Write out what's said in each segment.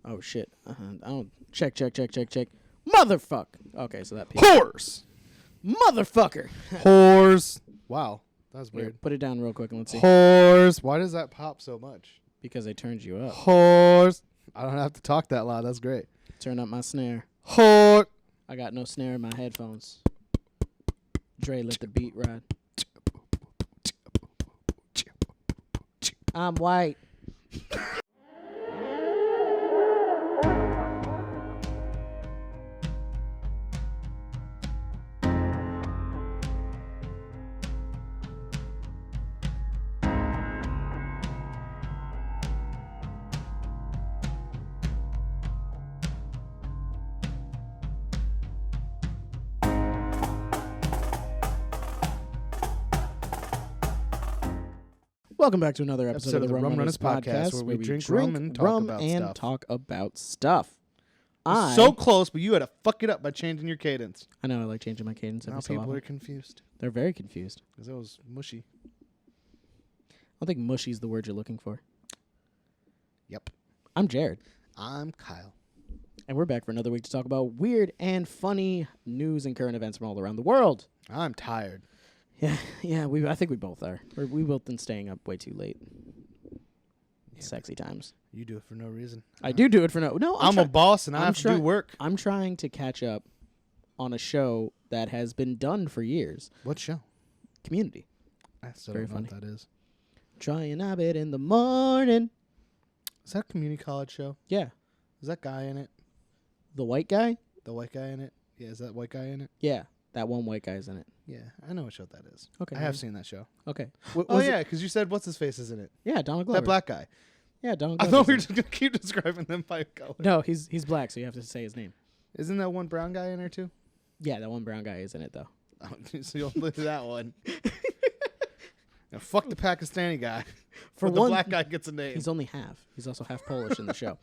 Oh, shit. Oh, check. Motherfuck. Okay, so that... Horse! Motherfucker. Horse. Wow. That was weird. Put it down real quick and let's see. Horse. Why does that pop so much? Because I turned you up. Horse. I don't have to talk that loud. That's great. Turn up my snare. Horse. I got no snare in my headphones. Dre, let the beat ride. I'm white. Welcome back to another episode of the Rum Runnas Podcast, where we drink rum and talk about stuff. So close, but you had to fuck it up by changing your cadence. I know, I like changing my cadence every Now so people often. are confused. They're very confused. Because that was mushy. I don't think mushy is the word you're looking for. Yep. I'm Jared. I'm Kyle. And we're back for another week to talk about weird and funny news and current events from all around the world. I'm tired. Yeah. I think we both are. We both been staying up way too late. Yeah, sexy times. You do it for no reason. I do it for no. I'm a boss and I have to do work. I'm trying to catch up on a show that has been done for years. What show? Community. I still don't know what that is. Trying a bit in the morning. Is that a community college show? Yeah. Is that guy in it? The white guy? The white guy in it? Yeah, is that white guy in it? Yeah. That one white guy's in it. Yeah, I know what show that is. Okay. I have seen that show. Okay. Because you said what's his face is in it. Yeah, Donald Glover. That black guy. Yeah, Donald I Glover. thought we were just going to keep describing them by color. No, he's black, so you have to say his name. Isn't that one brown guy in there too? Yeah, that one brown guy is in it, though. Oh, so you'll look at that one. Now, fuck the Pakistani guy. For the one, black guy gets a name. He's only half. He's also half Polish in the show.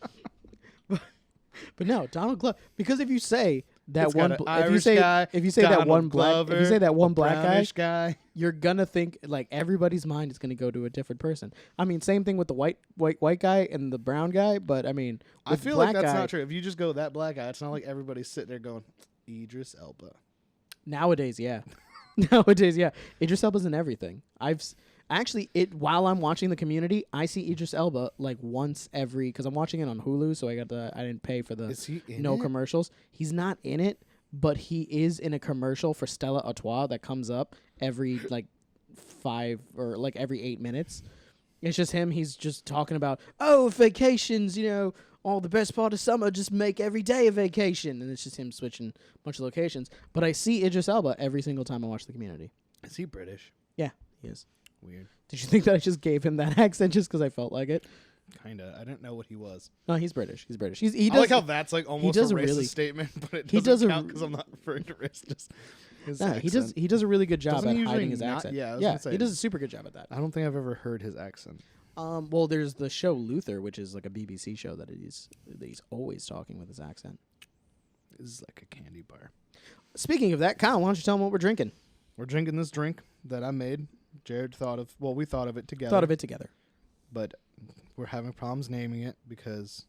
But no, Donald Glover. Because if you say that one, if you say that one black guy, you're gonna think like everybody's mind is gonna go to a different person. I mean, same thing with the white guy and the brown guy. But I mean, I feel like that's not true. If you just go that black guy, it's not like everybody's sitting there going Idris Elba. Nowadays, yeah. Idris Elba's in everything. While I'm watching the Community, I see Idris Elba like once every, because I'm watching it on Hulu, so I didn't pay for the commercials. He's not in it, but he is in a commercial for Stella Artois that comes up every like 5 or like every 8 minutes. It's just him. He's just talking about, vacations, all the best part of summer, just make every day a vacation. And it's just him switching a bunch of locations. But I see Idris Elba every single time I watch the Community. Is he British? Yeah, he is. Weird. Did you think that I just gave him that accent just because I felt like it? Kinda. I didn't know what he was. No, he's British. He I like how that's like almost a racist statement, but it doesn't count because I'm not referring to race. Just his accent. He does a really good job Doesn't at he hiding his usually accent. Yeah, I was gonna say, he does a super good job at that. I don't think I've ever heard his accent. Well, there's the show Luther, which is like a BBC show that he's always talking with his accent. This is like a candy bar. Speaking of that, Kyle, why don't you tell him what we're drinking? We're drinking this drink that I made. Jared we thought of it together. But we're having problems naming it because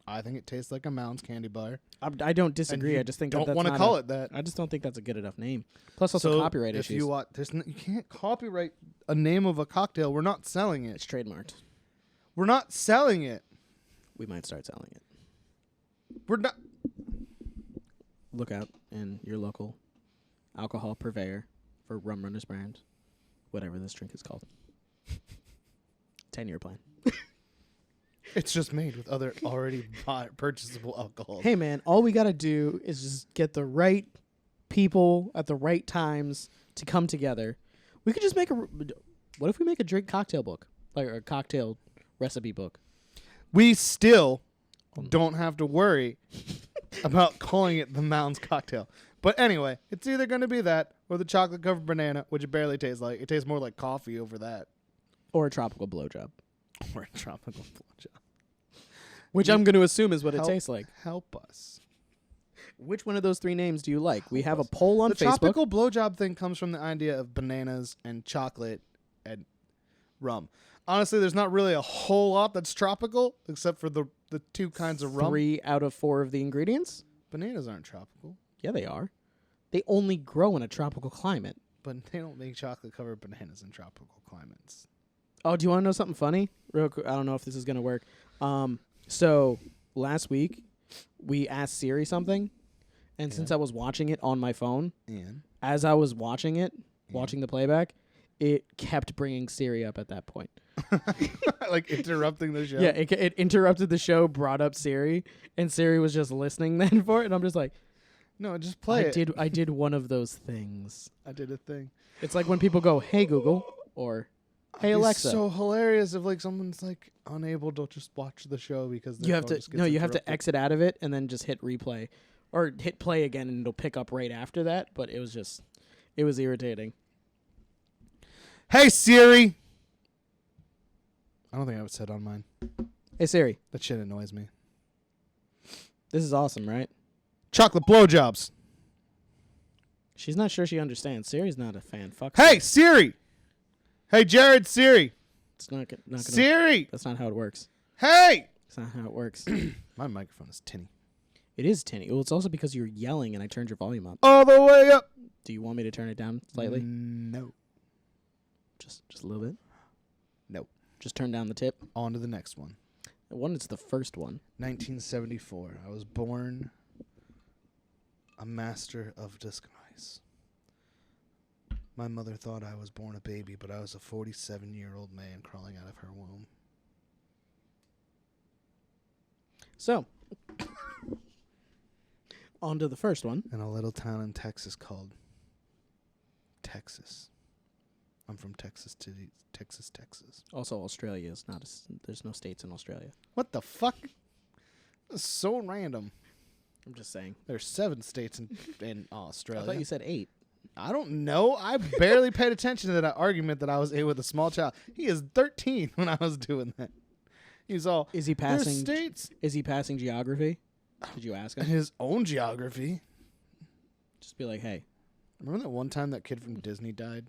I think it tastes like a Mounds candy bar. I don't disagree. I just think don't want to call it that. I just don't think that's a good enough name. Plus, also copyright issues. You can't copyright a name of a cocktail. We're not selling it. It's trademarked. We're not selling it. We might start selling it. We're not. Look out in your local alcohol purveyor for Rum Runnas brand. Whatever this drink is called. 10-year plan. It's just made with other already purchasable alcohol. Hey, man, all we got to do is just get the right people at the right times to come together. We could just what if we make a drink cocktail book? Like a cocktail recipe book. We still don't have to worry about calling it the Mounds cocktail. But anyway, it's either going to be that or the chocolate-covered banana, which it barely tastes like. It tastes more like coffee over that. Or a tropical blowjob. Or a tropical blowjob. Which I'm going to assume is what it tastes like. Help us. Which one of those 3 names do you like? We have a poll on Facebook. The tropical blowjob thing comes from the idea of bananas and chocolate and rum. Honestly, there's not really a whole lot that's tropical except for the two kinds of rum. 3 out of 4 of the ingredients? Bananas aren't tropical, Yeah, they are. They only grow in a tropical climate. but they don't make chocolate-covered bananas in tropical climates. Oh, do you want to know something funny? Real quick. I don't know if this is going to work. So last week, we asked Siri something, and since I was watching it on my phone, And as I was watching it, watching the playback, it kept bringing Siri up at that point. like interrupting the show. Yeah, it interrupted the show, brought up Siri, and Siri was just listening then for it, and I'm just like, No, just play it. I did one of those things. I did a thing. It's like when people go, "Hey Google," or "Hey Alexa." It's so hilarious if like someone's like unable to just watch the show because You have to you have to exit out of it and then just hit replay or hit play again, and it'll pick up right after that. But it was irritating. Hey Siri. I don't think I would set on mine. Hey Siri, That shit annoys me. this is awesome, right? Chocolate blowjobs. She's not sure she understands. Siri's not a fan. Fuck. Hey Siri. Hey Jared Siri. It's not gonna. Siri. That's not how it works. Hey. That's not how it works. My microphone is tinny. It is tinny. Well, it's also because you're yelling and I turned your volume up. All the way up. Do you want me to turn it down slightly? No. Just a little bit. No. Just turn down the tip. On to the next one. It's the first one. 1974. I was born a master of disguise. My mother thought I was born a baby, but I was a 47-year-old man crawling out of her womb. So, on to the first one. In a little town in Texas called Texas. I'm from Texas, Texas. Also, Australia is not. There's no states in Australia. What the fuck? That's so random. I'm just saying. There's 7 states in I Australia. thought you said 8. I don't know. I barely paid attention to that argument that I was in with a small child. He is 13 when I was doing that. He's all, Is he there's passing? states. Is he passing geography? Did you ask him? His own geography. Just be like, hey. Remember that one time that kid from Disney died?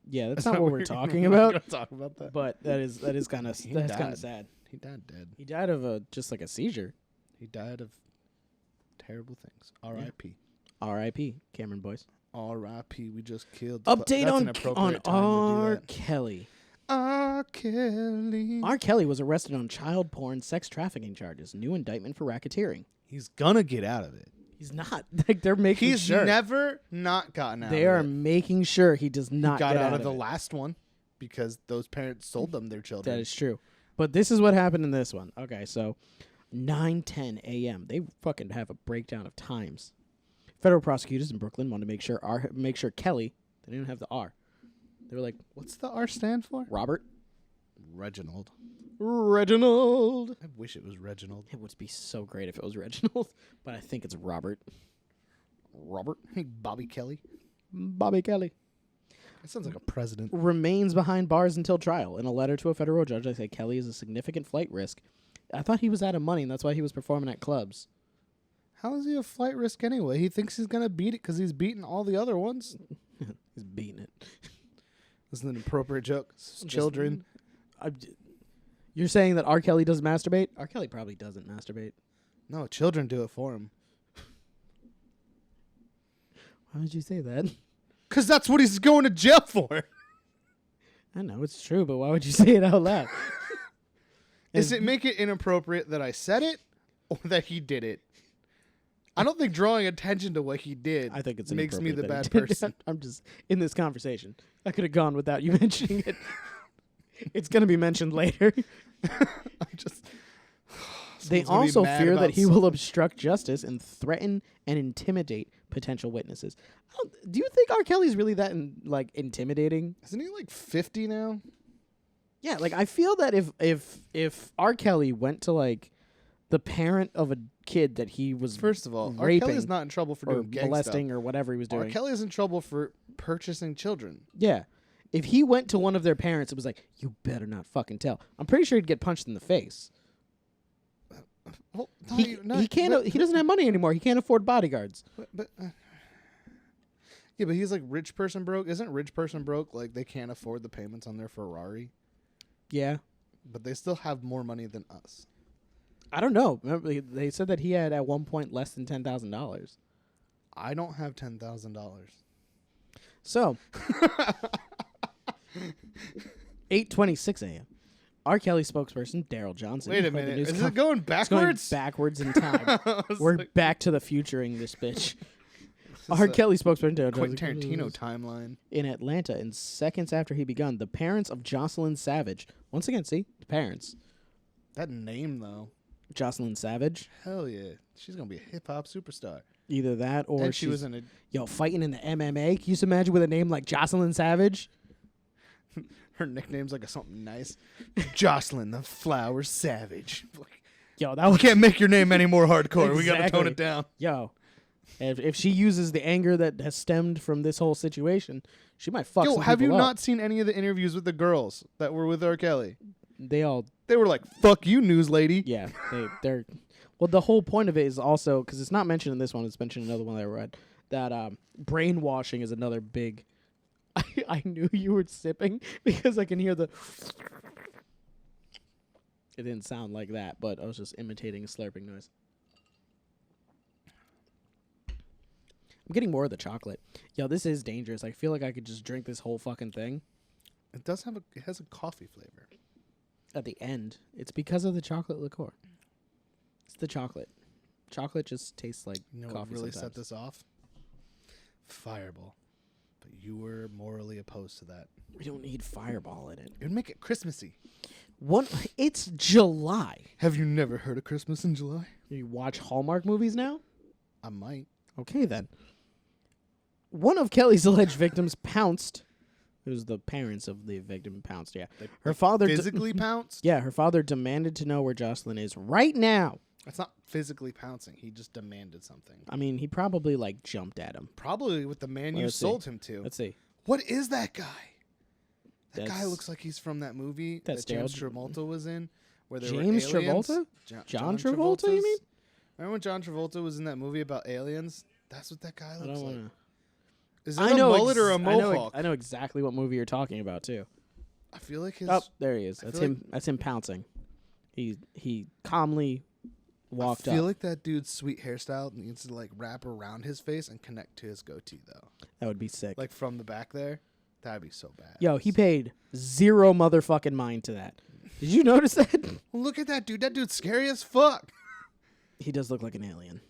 Yeah, that's not what we're talking about. Talk about that. But that is kind of sad. He died dead. He died of just like a seizure. He died of terrible things. R.I.P. R.I.P. Cameron Boyce. R.I.P. We just killed. Update That's on an appropriate time R. to do that. Kelly. R. Kelly. R. Kelly was arrested on child porn, sex trafficking charges. New indictment for racketeering. He's gonna get out of it. He's not. Like they're making He's sure. never not gotten out. They of are it. making sure he does not Got get out of the it. last one because those parents sold them their children. That is true. But this is what happened in this one. Okay, so 9:10 a.m. They fucking have a breakdown of times. Federal prosecutors in Brooklyn wanted to make sure Kelly. They didn't have the R. They were like, What's the R stand for? Robert. Reginald. Reginald. I wish it was Reginald. It would be so great if it was Reginald, but I think it's Robert. Robert. Hey, Bobby Kelly. Bobby Kelly. That sounds like a president. Remains behind bars until trial. In a letter to a federal judge, they say Kelly is a significant flight risk. I thought he was out of money, and that's why he was performing at clubs. How is he a flight risk anyway? He thinks he's gonna beat it because he's beaten all the other ones. He's beating it. This is an appropriate joke. Children. You're saying that R. Kelly doesn't masturbate? R. Kelly probably doesn't masturbate. No, children do it for him. Why would you say that? Because that's what he's going to jail for. I know it's true, but why would you say it out loud? Does it make it inappropriate that I said it or that he did it? I don't think drawing attention to what he did I think it's makes me the inappropriate bad that he did person. that. I'm just in this conversation. I could have gone without you mentioning it. It's going to be mentioned later. I'm just. They Someone's gonna be also mad fear about that he will obstruct justice and threaten and intimidate potential witnesses. Do you think R. Kelly's really that intimidating? Isn't he like 50 now? Yeah, like I feel that if R. Kelly went to like the parent of a kid that he was First of all, R. raping Kelly's not in trouble for or doing gang molesting stuff. or whatever he was R. doing. Kelly's in trouble for purchasing children. Yeah. If he went to one of their parents, it was like, you better not fucking tell. I'm pretty sure he'd get punched in the face. Well, He can't. He doesn't have money anymore. He can't afford bodyguards. But Yeah, but he's like rich person broke. Isn't rich person broke like they can't afford the payments on their Ferrari? Yeah. But they still have more money than us. I don't know. Remember, they said that he had at one point less than $10,000. I don't have $10,000. So, 8:26 a.m. R. Kelly spokesperson Daryl Johnson. Wait a told the minute. news Is com- it going It's going backwards? backwards in time. I was We're like, back to the futuring this bitch. this R. is a Kelly spokesperson Daryl Quentin Johnson Tarantino timeline. in Atlanta, in seconds after he begun, the parents of Jocelyn Savage. Once again, see the parents. That name though. Jocelyn Savage. Hell yeah. She's gonna be a hip hop superstar. Either that or And she was in a fighting in the MMA. Can you just imagine with a name like Jocelyn Savage? her nickname's like something nice. Jocelyn the Flower Savage. Yo, that We was can't make your name any more hardcore. We gotta tone Exactly. it down. yo. If she uses the anger that has stemmed from this whole situation, she might fuck Yo, some have you people up. not seen any of the interviews with the girls that were with R. Kelly? They all, They were like, "Fuck you, news lady." yeah, they're. Well, the whole point of it is also because it's not mentioned in this one. It's mentioned in another one that I read. That brainwashing is another big. I knew you were sipping because I can hear the. It didn't sound like that, but I was just imitating a slurping noise. I'm getting more of the chocolate. Yo, this is dangerous. I feel like I could just drink this whole fucking thing. It does have it has a coffee flavor. At the end, it's because of the chocolate liqueur. It's the chocolate. Chocolate just tastes like You know coffee what really sometimes. set this off? Fireball. But you were morally opposed to that. We don't need Fireball in it. It would make it Christmassy. It's July. Have you never heard of Christmas in July? You watch Hallmark movies now? I might. Okay, then. One of Kelly's alleged victims pounced. It was the parents of the victim pounced, yeah. Her father physically pounced? Yeah, her father demanded to know where Jocelyn is right now. That's not physically pouncing. He just demanded something. I mean, he probably, jumped at him. Probably with the man Well, you let's see. sold him to. Let's see. What is that guy? That guy That's- looks like he's from that movie That's that James Daryl- Travolta was in. Where there James were aliens. Travolta? Jo- John Travolta, you Travolta's- mean? Remember when John Travolta was in that movie about aliens? That's what that guy I looks don't like. want to. Is it a mullet or a I know, mohawk? I know exactly what movie you're talking about, too. I feel like his. Oh, there he is. I That's feel him. That's him pouncing. He calmly walked I feel up. like that dude's sweet hairstyle needs to wrap around his face and connect to his goatee though. That would be sick. Like from the back there, that'd be so bad. Yo, he paid zero motherfucking mind to that. Did you notice that? Well, look at that dude. That dude's scary as fuck. He does look like an alien.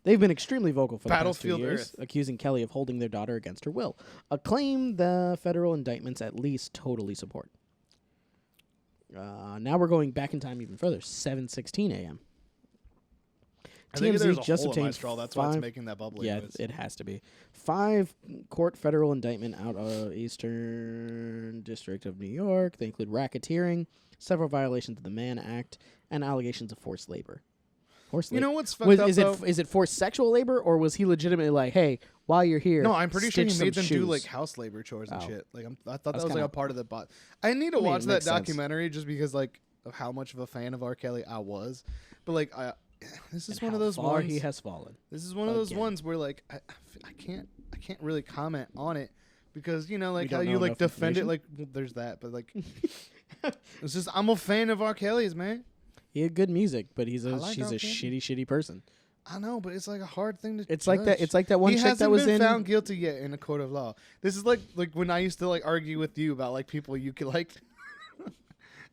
They've been extremely vocal for the past 2 Battlefield years, Earth. accusing Kelly of holding their daughter against her will, a claim the federal indictments at least totally support. Now we're going back in time even further, 7:16 a.m. I think TMZ there's a just hole in my obtained straw. That's why it's 5 making that bubbly Yeah, noise. it has to be. 5 court federal indictment out of Eastern District of New York. They include racketeering, several violations of the Mann Act, and allegations of forced labor. Forced You labor. know what's fucked up Is though? it forced sexual labor, or was he legitimately like, hey, while you're here? No, I'm pretty sure he stitch made some them do shoes? house labor chores and Oh. shit. I thought that That's was kinda- a part of the bot. I need to I mean, watch it that makes sense. documentary just because of how much of a fan of R. Kelly I was. But this is And one of how those far ones. he has fallen. This is one of those Again. ones where I can't really comment on it because We how don't you know enough defend it information? well, there's that, but it's just I'm a fan of R. Kelly's, man. He had good music, but she's I a like R. Kelly. shitty person. I know, but it's a hard thing to. It's like that. judge. It's like that one he chick hasn't that was been in. found guilty yet in a court of law. This is like when I used to argue with you about people you could like.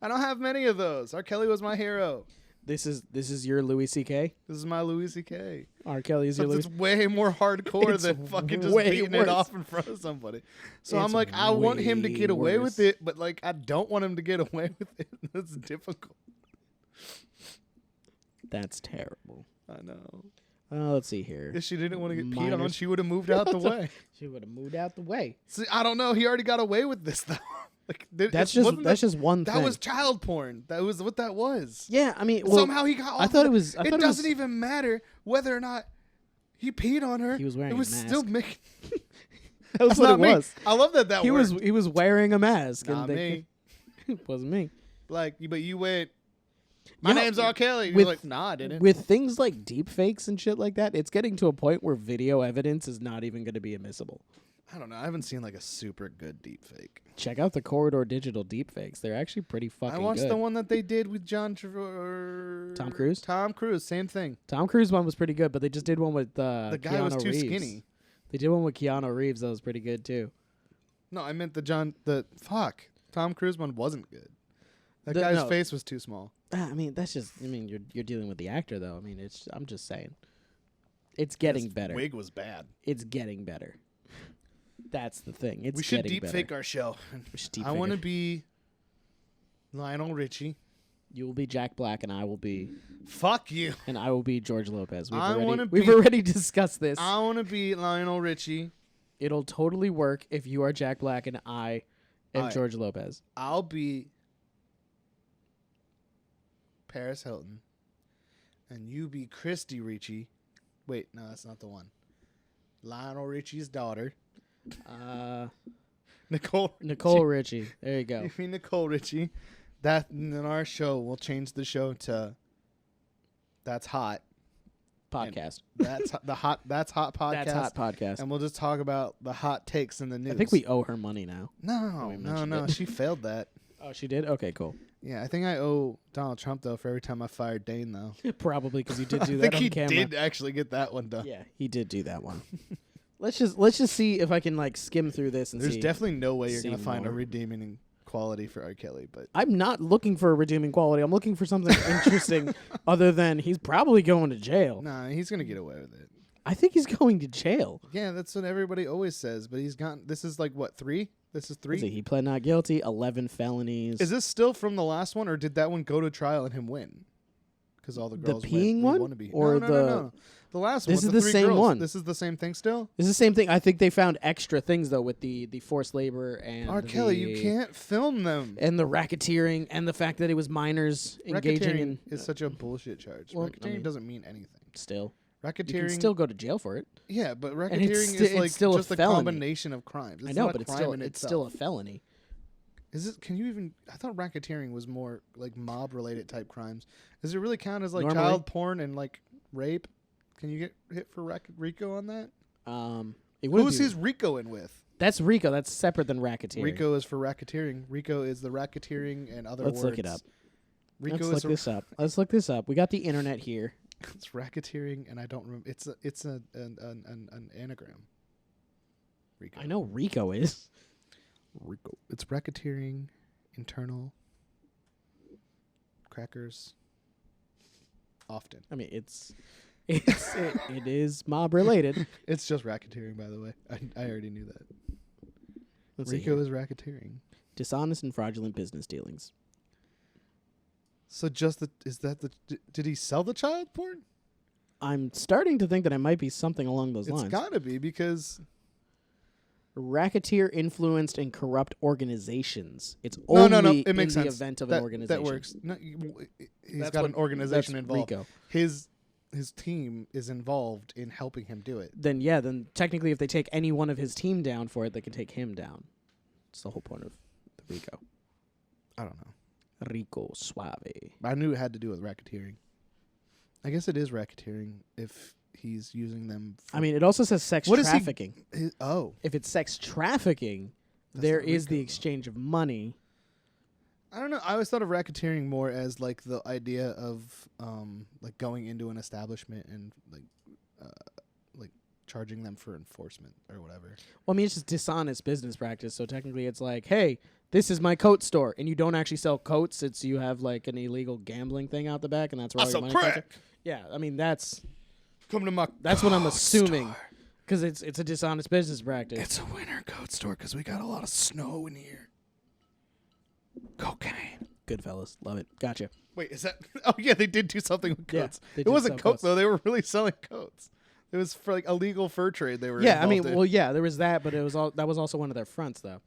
I don't have many of those. R. Kelly was my hero. This is your Louis C.K. This is my Louis C.K. R. Kelly is your Except Louis. it's way more hardcore It's than fucking just way beating worse. it off in front of somebody. So It's I'm like, I want him to way get away with worse. it, but I don't want him to get away with it. That's difficult. That's terrible. I know. Let's see here. If she didn't want to get peed on, Minors. she would have moved out the way. She would have moved out the way. See, I don't know. He already got away with this though. That's just one That thing. was child porn. That was what that was. Yeah, I mean, well, Somehow he got. I off thought of it was. I it thought doesn't it was, even matter whether or not he peed on her. He was wearing It was a mask. still making. That was That's what not it me. was. I love that. He worked. was wearing a mask. Not and me. It wasn't me. But you went. My Yeah, name's R. Kelly. You're with- like, nah, I didn't. With things like deep fakes and shit like that, it's getting to a point where video evidence is not even going to be admissible. I don't know. I haven't seen like a super good deep fake. Check out the Corridor Digital deep fakes. They're actually pretty fucking I watched good. the one that they did with Tom Cruise. Tom Cruise, same thing. Tom Cruise one was pretty good, but they just did one with The guy Keanu was too Reeves. skinny. They did one with Keanu Reeves that was pretty good too. No, I meant Tom Cruise one wasn't good. That guy's face was too small. I mean, that's just. I mean, you're dealing with the actor though. I mean, I'm just saying. It's getting His better. Wig was bad. It's getting better. That's the thing. It's We should getting deep better. fake our show. We should deep I fake want to it. be Lionel Richie. You will be Jack Black, and I will be Fuck you. George Lopez. I wanna We've be- already discussed this. I want to be Lionel Richie. It'll totally work if you are Jack Black and I am Alright. George Lopez. I'll be Paris Hilton. And you be Christy Ricci. Wait, no, that's not the one. Lionel Richie's daughter. Nicole Richie. There you go. You mean Nicole Richie. That in our show, we'll change the show to That's Hot. Podcast. That's hot podcast. That's hot podcast. And we'll just talk about the hot takes in the news. I think we owe her money now. No, we no, mentioned no. it. She failed that. Oh, she did? Okay, cool. Yeah, I think I owe Donald Trump though for every time I fired Dane though. Probably because you did I do think that he on camera. did actually get that one done. Yeah, he did do that one. Let's just see if I can like skim through this and There's see. definitely no way you're see gonna find a more. redeeming quality for R. Kelly, but I'm not looking for a redeeming quality. I'm looking for something interesting other than he's probably going to jail. nah, he's gonna get away with it. I think he's going to jail. Yeah, that's what everybody always says. But he's got. This is like what 3? This is 3. He pled not guilty, 11 felonies. Is this still from the last one, or did that one go to trial and him win? Because all the The girls peeing went, one? we wanna be. Or no. The last This one. is the 3 same girls. one. This is the same thing still. It's the same thing. I think they found extra things though with the forced labor and R. Kelly, you can't film them. and the racketeering and the fact that it was minors engaging Racketeering in is such a bullshit charge. Well, I Racketeering mean, doesn't mean anything. still. Racketeering. You can still go to jail for it. Yeah, but it's racketeering sti- is it's like still a just a felony. combination of crimes. It's I know, not but a crime in it's itself. still a felony. Is it? Can you even? I thought racketeering was more like mob related type crimes. Does it really count as like Normally. child porn and like rape? Can you get hit for RICO on that? It wouldn't Who's be- his RICO in with? That's RICO. That's separate than racketeering. RICO is for racketeering. RICO is the racketeering and other Let's words. look it up. RICO Let's is look this up. Let's look this up. We got the internet here. it's racketeering, and I don't remember. It's an anagram. RICO. I know RICO is. RICO. It's racketeering, internal, crackers. Often. I mean, it is mob related. It's just racketeering, by the way. I already knew that. Let's see RICO here. is racketeering. Dishonest and fraudulent business dealings. So did he sell the child porn? I'm starting to think that it might be something along those It's lines. gotta be because Racketeer influenced and corrupt organizations. It's no, only it makes in sense. the event of that, an organization. That works. No, he's That's got what- an organization that's involved. RICO. His team is involved in helping him do it. Then technically if they take any one of his team down for it, they can take him down. It's the whole point of the RICO. I don't know. Rico Suave. I knew it had to do with racketeering. I guess it is racketeering if he's using them. For I mean, it also says sex What is he- trafficking. oh, If it's sex trafficking, That's there not is RICO, the though. exchange of money. I don't know. I always thought of racketeering more as like the idea of like going into an establishment and like charging them for enforcement or whatever. Well, I mean, it's just dishonest business practice. So technically, it's like, hey, this is my coat store, and you don't actually sell coats. It's you have like an illegal gambling thing out the back, and that's where all your money comes from. Yeah, I mean that's Come to my. what I'm coat assuming, store. because it's a dishonest business practice. It's a winter coat store because we got a lot of snow in here. Cocaine. Goodfellas, love it. Gotcha. Wait, is that? Oh yeah, they did do something with Yeah, coats. they It did wasn't sell coats coats. though. They were really selling coats. It was for like illegal fur trade. They were. Yeah, I mean, involved in. well, yeah, there was that, but that was also one of their fronts though,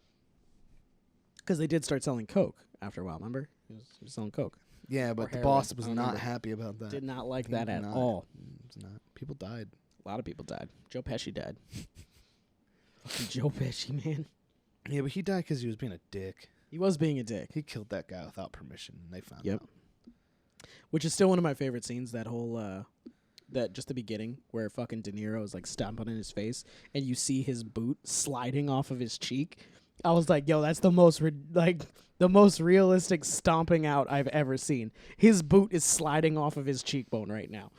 because they did start selling coke after a while. Remember, he was selling coke. Yeah, or but the heroin, boss I was don't not remember. happy about that. Did not like He that did at not. all. It's not. People died. A lot of people died. Joe Pesci died. Fucking Joe Pesci, man. Yeah, but he died because he was being a dick. He was being a dick. He killed that guy without permission, and they found Yep. out. Which is still one of my favorite scenes, that whole, that just the beginning where fucking De Niro is like stomping in his face and you see his boot sliding off of his cheek. I was like, yo, that's the most, the most realistic stomping out I've ever seen. His boot is sliding off of his cheekbone right now.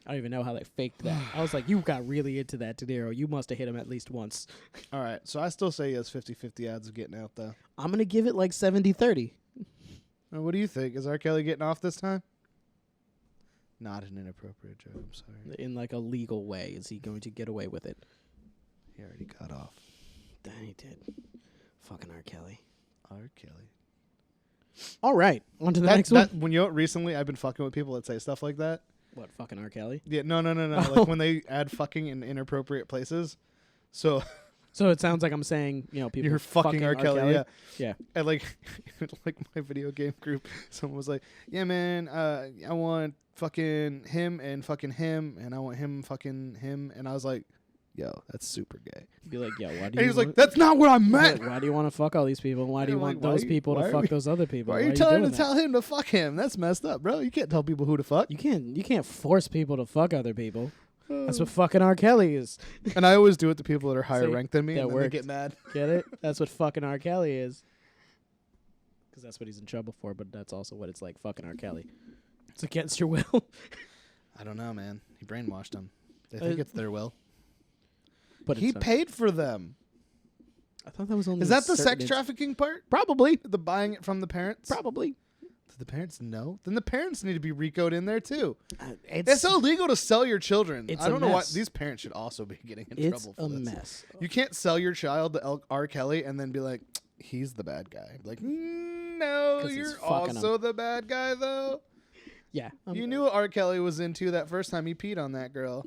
I don't even know how they faked that. I was like, you got really into that, De Niro. You must have hit him at least once. All right, so I still say he has 50-50 odds of getting out, though. I'm going to give it like 70-30. What do you think? Is R. Kelly getting off this time? Not an inappropriate joke, I'm sorry. In like a legal way, is he going to get away with it? He already got off. Then he did. Fucking R. Kelly. R. Kelly. All right, on to the next one. When recently I've been fucking with people that say stuff like that. What, fucking R. Kelly? Yeah, no. Oh. Like when they add fucking in inappropriate places. So it sounds like I'm saying, people you're fucking R. Kelly. Yeah. And like my video game group, someone was like, yeah, man, I want fucking him, and I want him fucking him. And I was like, yo, that's super gay. Be like, yo, why do you... And he was like, that's not what I meant. Why do you want to fuck all these people? Why do you want those people to fuck those other people? Why are you telling him to tell him to fuck him? That's messed up, bro. You can't tell people who to fuck. You can't force people to fuck other people. That's what fucking R. Kelly is. And I always do it to people that are higher ranked than me, and then they get mad. Get it? That's what fucking R. Kelly is. Because that's what he's in trouble for, but that's also what it's like, fucking R. Kelly. It's against your will. I don't know, man. He brainwashed them. They think it's their will. But he paid for them. I thought that was only... Is that the sex trafficking part? Probably. The buying it from the parents? Probably. Do the parents know? Then the parents need to be RICO'd in there, too. It's illegal to sell your children. It's I don't a know why. mess. These parents should also be getting in trouble for this. It's a mess. You can't sell your child to R. Kelly and then be like, he's the bad guy. Like, no, you're also the bad guy, though. Yeah. You knew what R. Kelly was into that first time he peed on that girl.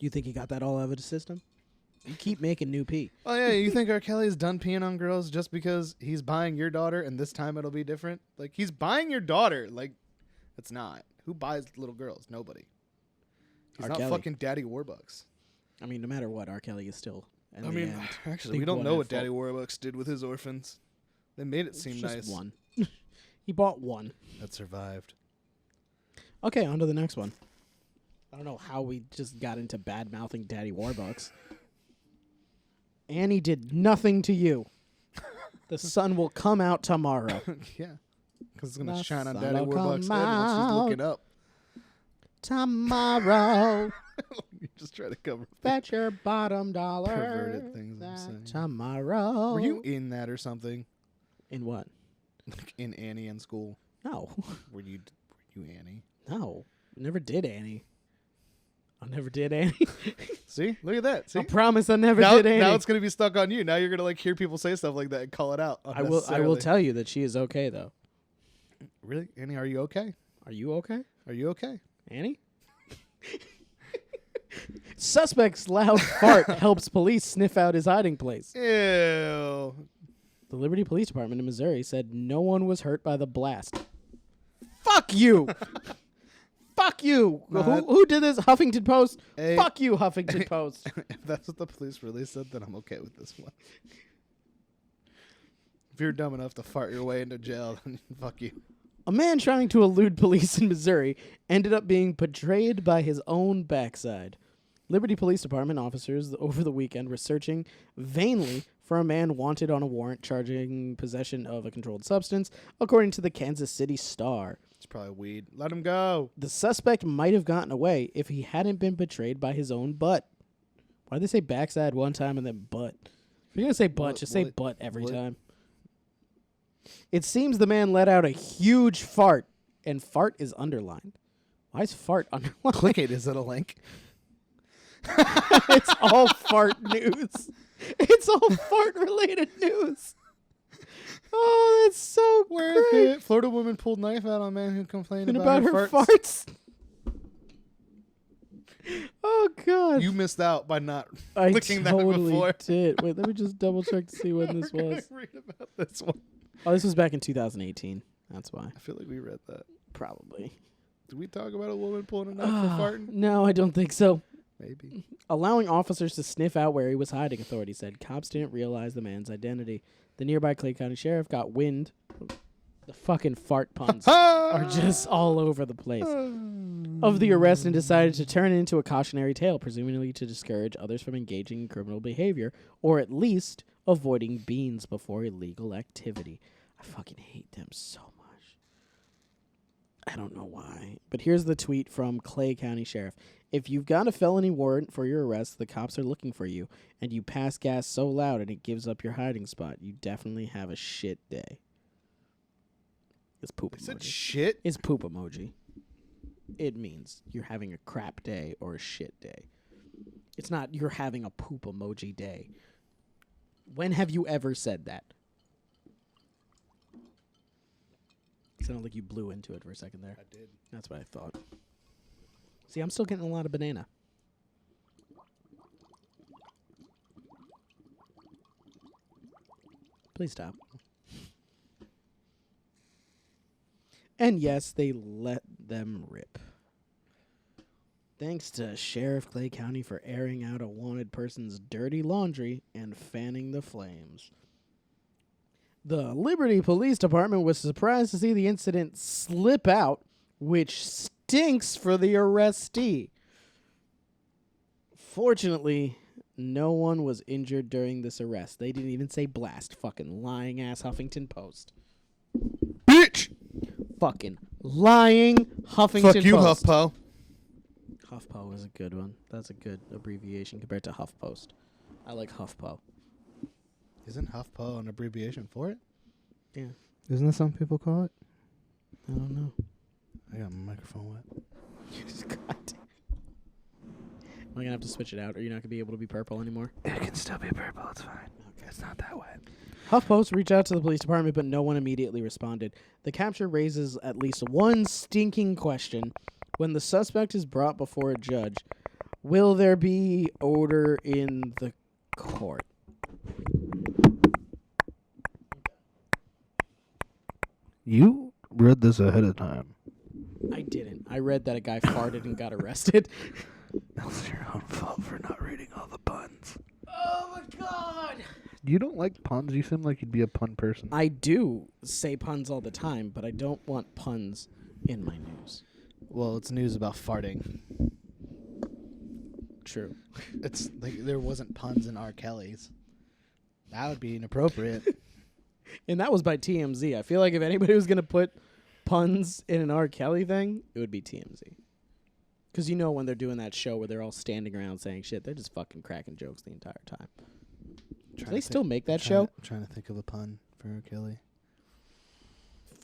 You think he got that all out of his system? You keep making new pee. Oh, yeah. You think R. Kelly's done peeing on girls just because he's buying your daughter and this time it'll be different? Like, he's buying your daughter. Like, it's not. Who buys little girls? Nobody. He's not fucking Daddy Warbucks. I mean, no matter what, R. Kelly is still... Actually, we don't know what Daddy Warbucks did with his orphans. They made it seem nice. Just one. He bought one. That survived. Okay, on to the next one. I don't know how we just got into bad-mouthing Daddy Warbucks. Annie did nothing to you. The sun will come out tomorrow. Yeah. Because it's going to shine on Daddy Warbucks' head once she's looking up. Tomorrow. You just try to cover Fetch your bottom dollar. Perverted things I'm saying. Tomorrow. Were you in that or something? In what? Like in Annie in school? No. Were you Annie? No. Never did Annie. I never did Annie. See? Look at that. See? I promise I never did Annie. Now it's going to be stuck on you. Now you're going to like hear people say stuff like that and call it out. I will tell you that she is okay, though. Really? Annie, are you okay? Are you okay? Are you okay? Annie? Suspect's loud fart helps police sniff out his hiding place. Ew. The Liberty Police Department in Missouri said no one was hurt by the blast. Fuck you! Fuck you! Who did this? Huffington Post? Fuck you, Huffington Post. If that's what the police really said, then I'm okay with this one. If you're dumb enough to fart your way into jail, then fuck you. A man trying to elude police in Missouri ended up being betrayed by his own backside. Liberty Police Department officers over the weekend were searching vainly for a man wanted on a warrant charging possession of a controlled substance, according to the Kansas City Star. It's probably weed. Let him go. The suspect might have gotten away if he hadn't been betrayed by his own butt. Why'd they say backside one time and then butt? If you're going to say butt, just say butt every time. It seems the man let out a huge fart, and fart is underlined. Why is fart underlined? Click it. Is it a link? It's all fart news. It's all fart-related news. Oh, that's so worth great. it. Florida woman pulled knife out on man who complained about her farts. farts. Oh, God. You missed out by not clicking that before. Did. Wait, let me just double-check to see when this was. Read about this one. Oh, this was back in 2018. That's why. I feel like we read that. Probably. Did we talk about a woman pulling a knife for farting? No, I don't think so. Maybe. Allowing officers to sniff out where he was hiding, authorities said. Cops didn't realize the man's identity. The nearby Clay County Sheriff got wind The fucking fart puns are just all over the place. Of the arrest and decided to turn it into a cautionary tale, presumably to discourage others from engaging in criminal behavior, or at least avoiding beans before illegal activity. I fucking hate them so much. I don't know why. But here's the tweet from Clay County Sheriff. If you've got a felony warrant for your arrest, the cops are looking for you, and you pass gas so loud and it gives up your hiding spot, you definitely have a shit day. It's poop Is emoji. it shit? It's poop emoji. It means you're having a crap day or a shit day. It's not you're having a poop emoji day. When have you ever said that? It sounded like you blew into it for a second there. I did. That's what I thought. See, I'm still getting a lot of banana. Please stop. And yes, they let them rip. Thanks to Sheriff Clay County for airing out a wanted person's dirty laundry and fanning the flames. The Liberty Police Department was surprised to see the incident slip out, which stinks for the arrestee. Fortunately, no one was injured during this arrest. They didn't even say blast. Fucking lying ass Huffington Post. Bitch! Fucking lying Huffington Post. Fuck you, HuffPo. HuffPo is a good one. That's a good abbreviation compared to HuffPost. I like HuffPo. Isn't HuffPo an abbreviation for it? Yeah. Isn't that something people call it? I don't know. I got my microphone wet. God damn. Am I going to have to switch it out? Or you're not going to be able to be purple anymore? It can still be purple. It's fine. Okay. It's not that wet. HuffPost reached out to the police department, but no one immediately responded. The capture raises at least one stinking question. When the suspect is brought before a judge, will there be odor in the court? You read this ahead of time. I didn't. I read that a guy farted and got arrested. That was your own fault for not reading all the puns. Oh my god! You don't like puns? You seem like you'd be a pun person. I do say puns all the time, but I don't want puns in my news. Well, it's news about farting. True. It's like there wasn't puns in R. Kelly's. That would be inappropriate. And that was by TMZ. I feel like if anybody was going to put puns in an R. Kelly thing, it would be TMZ. Because you know when they're doing that show where they're all standing around saying shit, they're just fucking cracking jokes the entire time. Do they still make that show? I'm trying to think of a pun for R. Kelly.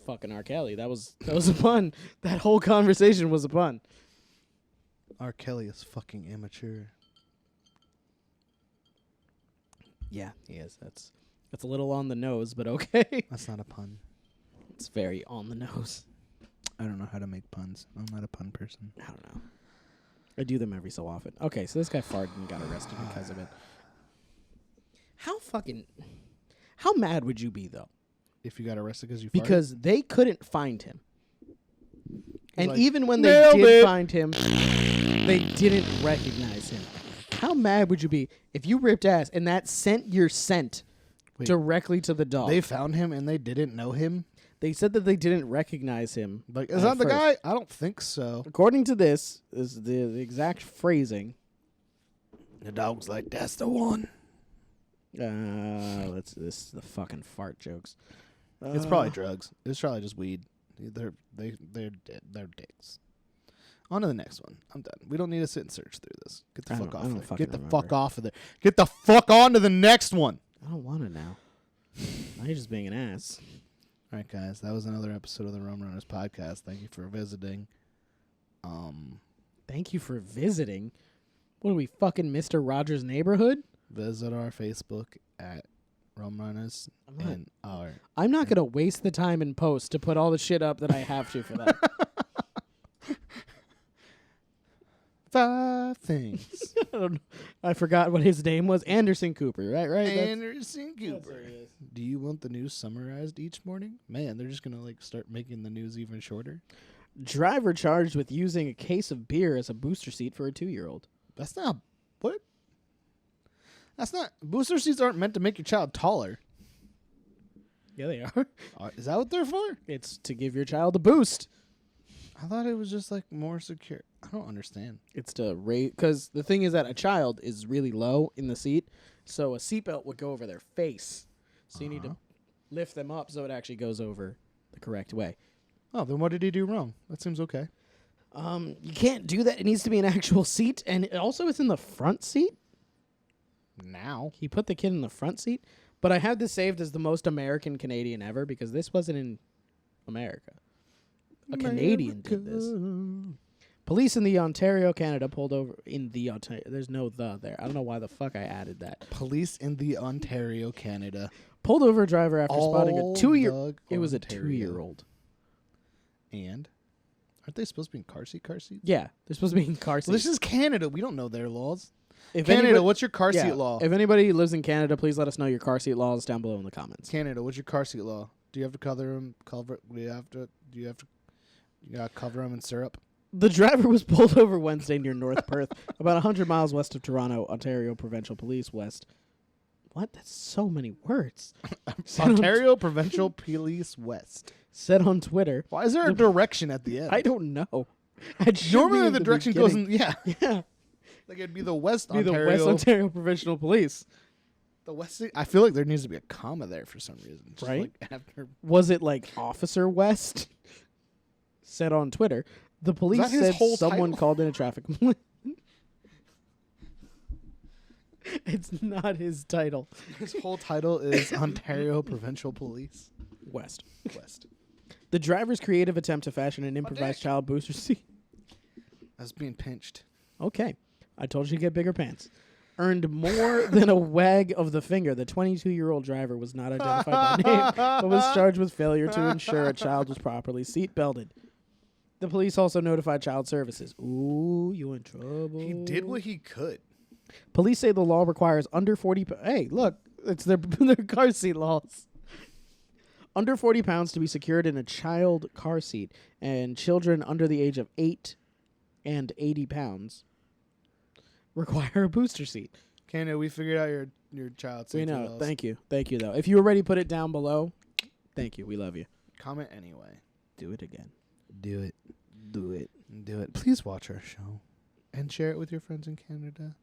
Fucking R. Kelly. That was a pun. That whole conversation was a pun. R. Kelly is fucking immature. Yeah, he is. That's a little on the nose, but okay. That's not a pun. It's very on the nose. I don't know how to make puns. I'm not a pun person. I don't know. I do them every so often. Okay, so this guy farted and got arrested because of it. How mad would you be, though? If you got arrested because you farted? Because they couldn't find him. And like, even when they "Nailed did it." find him, they didn't recognize him. How mad would you be if you ripped ass and that sent your scent Wait, directly to the dog? They found him and they didn't know him? They said that they didn't recognize him. Like, is that the guy? I don't think so. According to this, is the exact phrasing. The dog's like, that's the one. This is the fucking fart jokes. It's probably drugs. It's probably just weed. They're dicks. On to the next one. I'm done. We don't need to sit and search through this. Get the fuck off of there. Get the fuck off of there. Get the fuck on to the next one. I don't want it now. Now you're just being an ass. All right, guys. That was another episode of the Rum Runnas Podcast. Thank you for visiting. Thank you for visiting. What are we, fucking Mr. Rogers' neighborhood? Visit our Facebook at Rum Runnas. I'm not going to waste the time in post to put all the shit up that I have to for that. 5 things. I forgot what his name was. Anderson Cooper, right? Anderson Cooper. Do you want the news summarized each morning? Man, they're just going to like start making the news even shorter. Driver charged with using a case of beer as a booster seat for a 2-year-old. That's not... What? That's not... Booster seats aren't meant to make your child taller. Yeah, they are. Is that what they're for? It's to give your child a boost. I thought it was just like more secure. I don't understand. It's to raise, because the thing is that a child is really low in the seat, so a seatbelt would go over their face. So you need to lift them up so it actually goes over the correct way. Oh, then what did he do wrong? That seems okay. You can't do that. It needs to be an actual seat, and also it's in the front seat. Now. He put the kid in the front seat, but I have this saved as the most American Canadian ever because this wasn't in America. A Canadian did this. Police in the Ontario, Canada pulled over in the Ontario. There's no the there. I don't know why the fuck I added that. Police in the Ontario, Canada. Pulled over a driver after spotting a 2-year. It was a Ontario. 2-year-old. And aren't they supposed to be in car seat? Yeah, they're supposed to be in car seats. Well, this is Canada. We don't know their laws. If Canada, anybody- what's your car seat law? If anybody lives in Canada, please let us know your car seat laws down below in the comments. Canada, what's your car seat law? Do you have to cover them? You gotta cover them in syrup? The driver was pulled over Wednesday near North Perth, about 100 miles west of Toronto, Ontario Provincial Police West. What? That's so many words. Ontario Provincial Police West. Said on Twitter. Why is there a direction at the end? I don't know. Normally the direction goes in. Yeah. Yeah. Like it'd be the West Be Ontario. the West Ontario Provincial Police. The West. I feel like there needs to be a comma there for some reason. Just Right? Like after. Was it like Officer West? Said on Twitter. The police his said whole someone title? called in a traffic complaint. It's not his title. His whole title is Ontario Provincial Police West. West. The driver's creative attempt to fashion an improvised child booster seat. I was being pinched. Okay. I told you to get bigger pants. Earned more than a wag of the finger. The 22-year-old driver was not identified by name, but was charged with failure to ensure a child was properly seat belted. The police also notified child services. Ooh, you in trouble. He did what he could. Police say the law requires under 40... Hey, look. It's their car seat laws. Under 40 pounds to be secured in a child car seat, and children under the age of 8 and 80 pounds require a booster seat. Canada, we figured out your child safety We know. laws. Thank you. Thank you, though. If you already put it down below, thank you. We love you. Comment anyway. Do it again. Do it. Do it. Do it. Please watch our show and share it with your friends in Canada.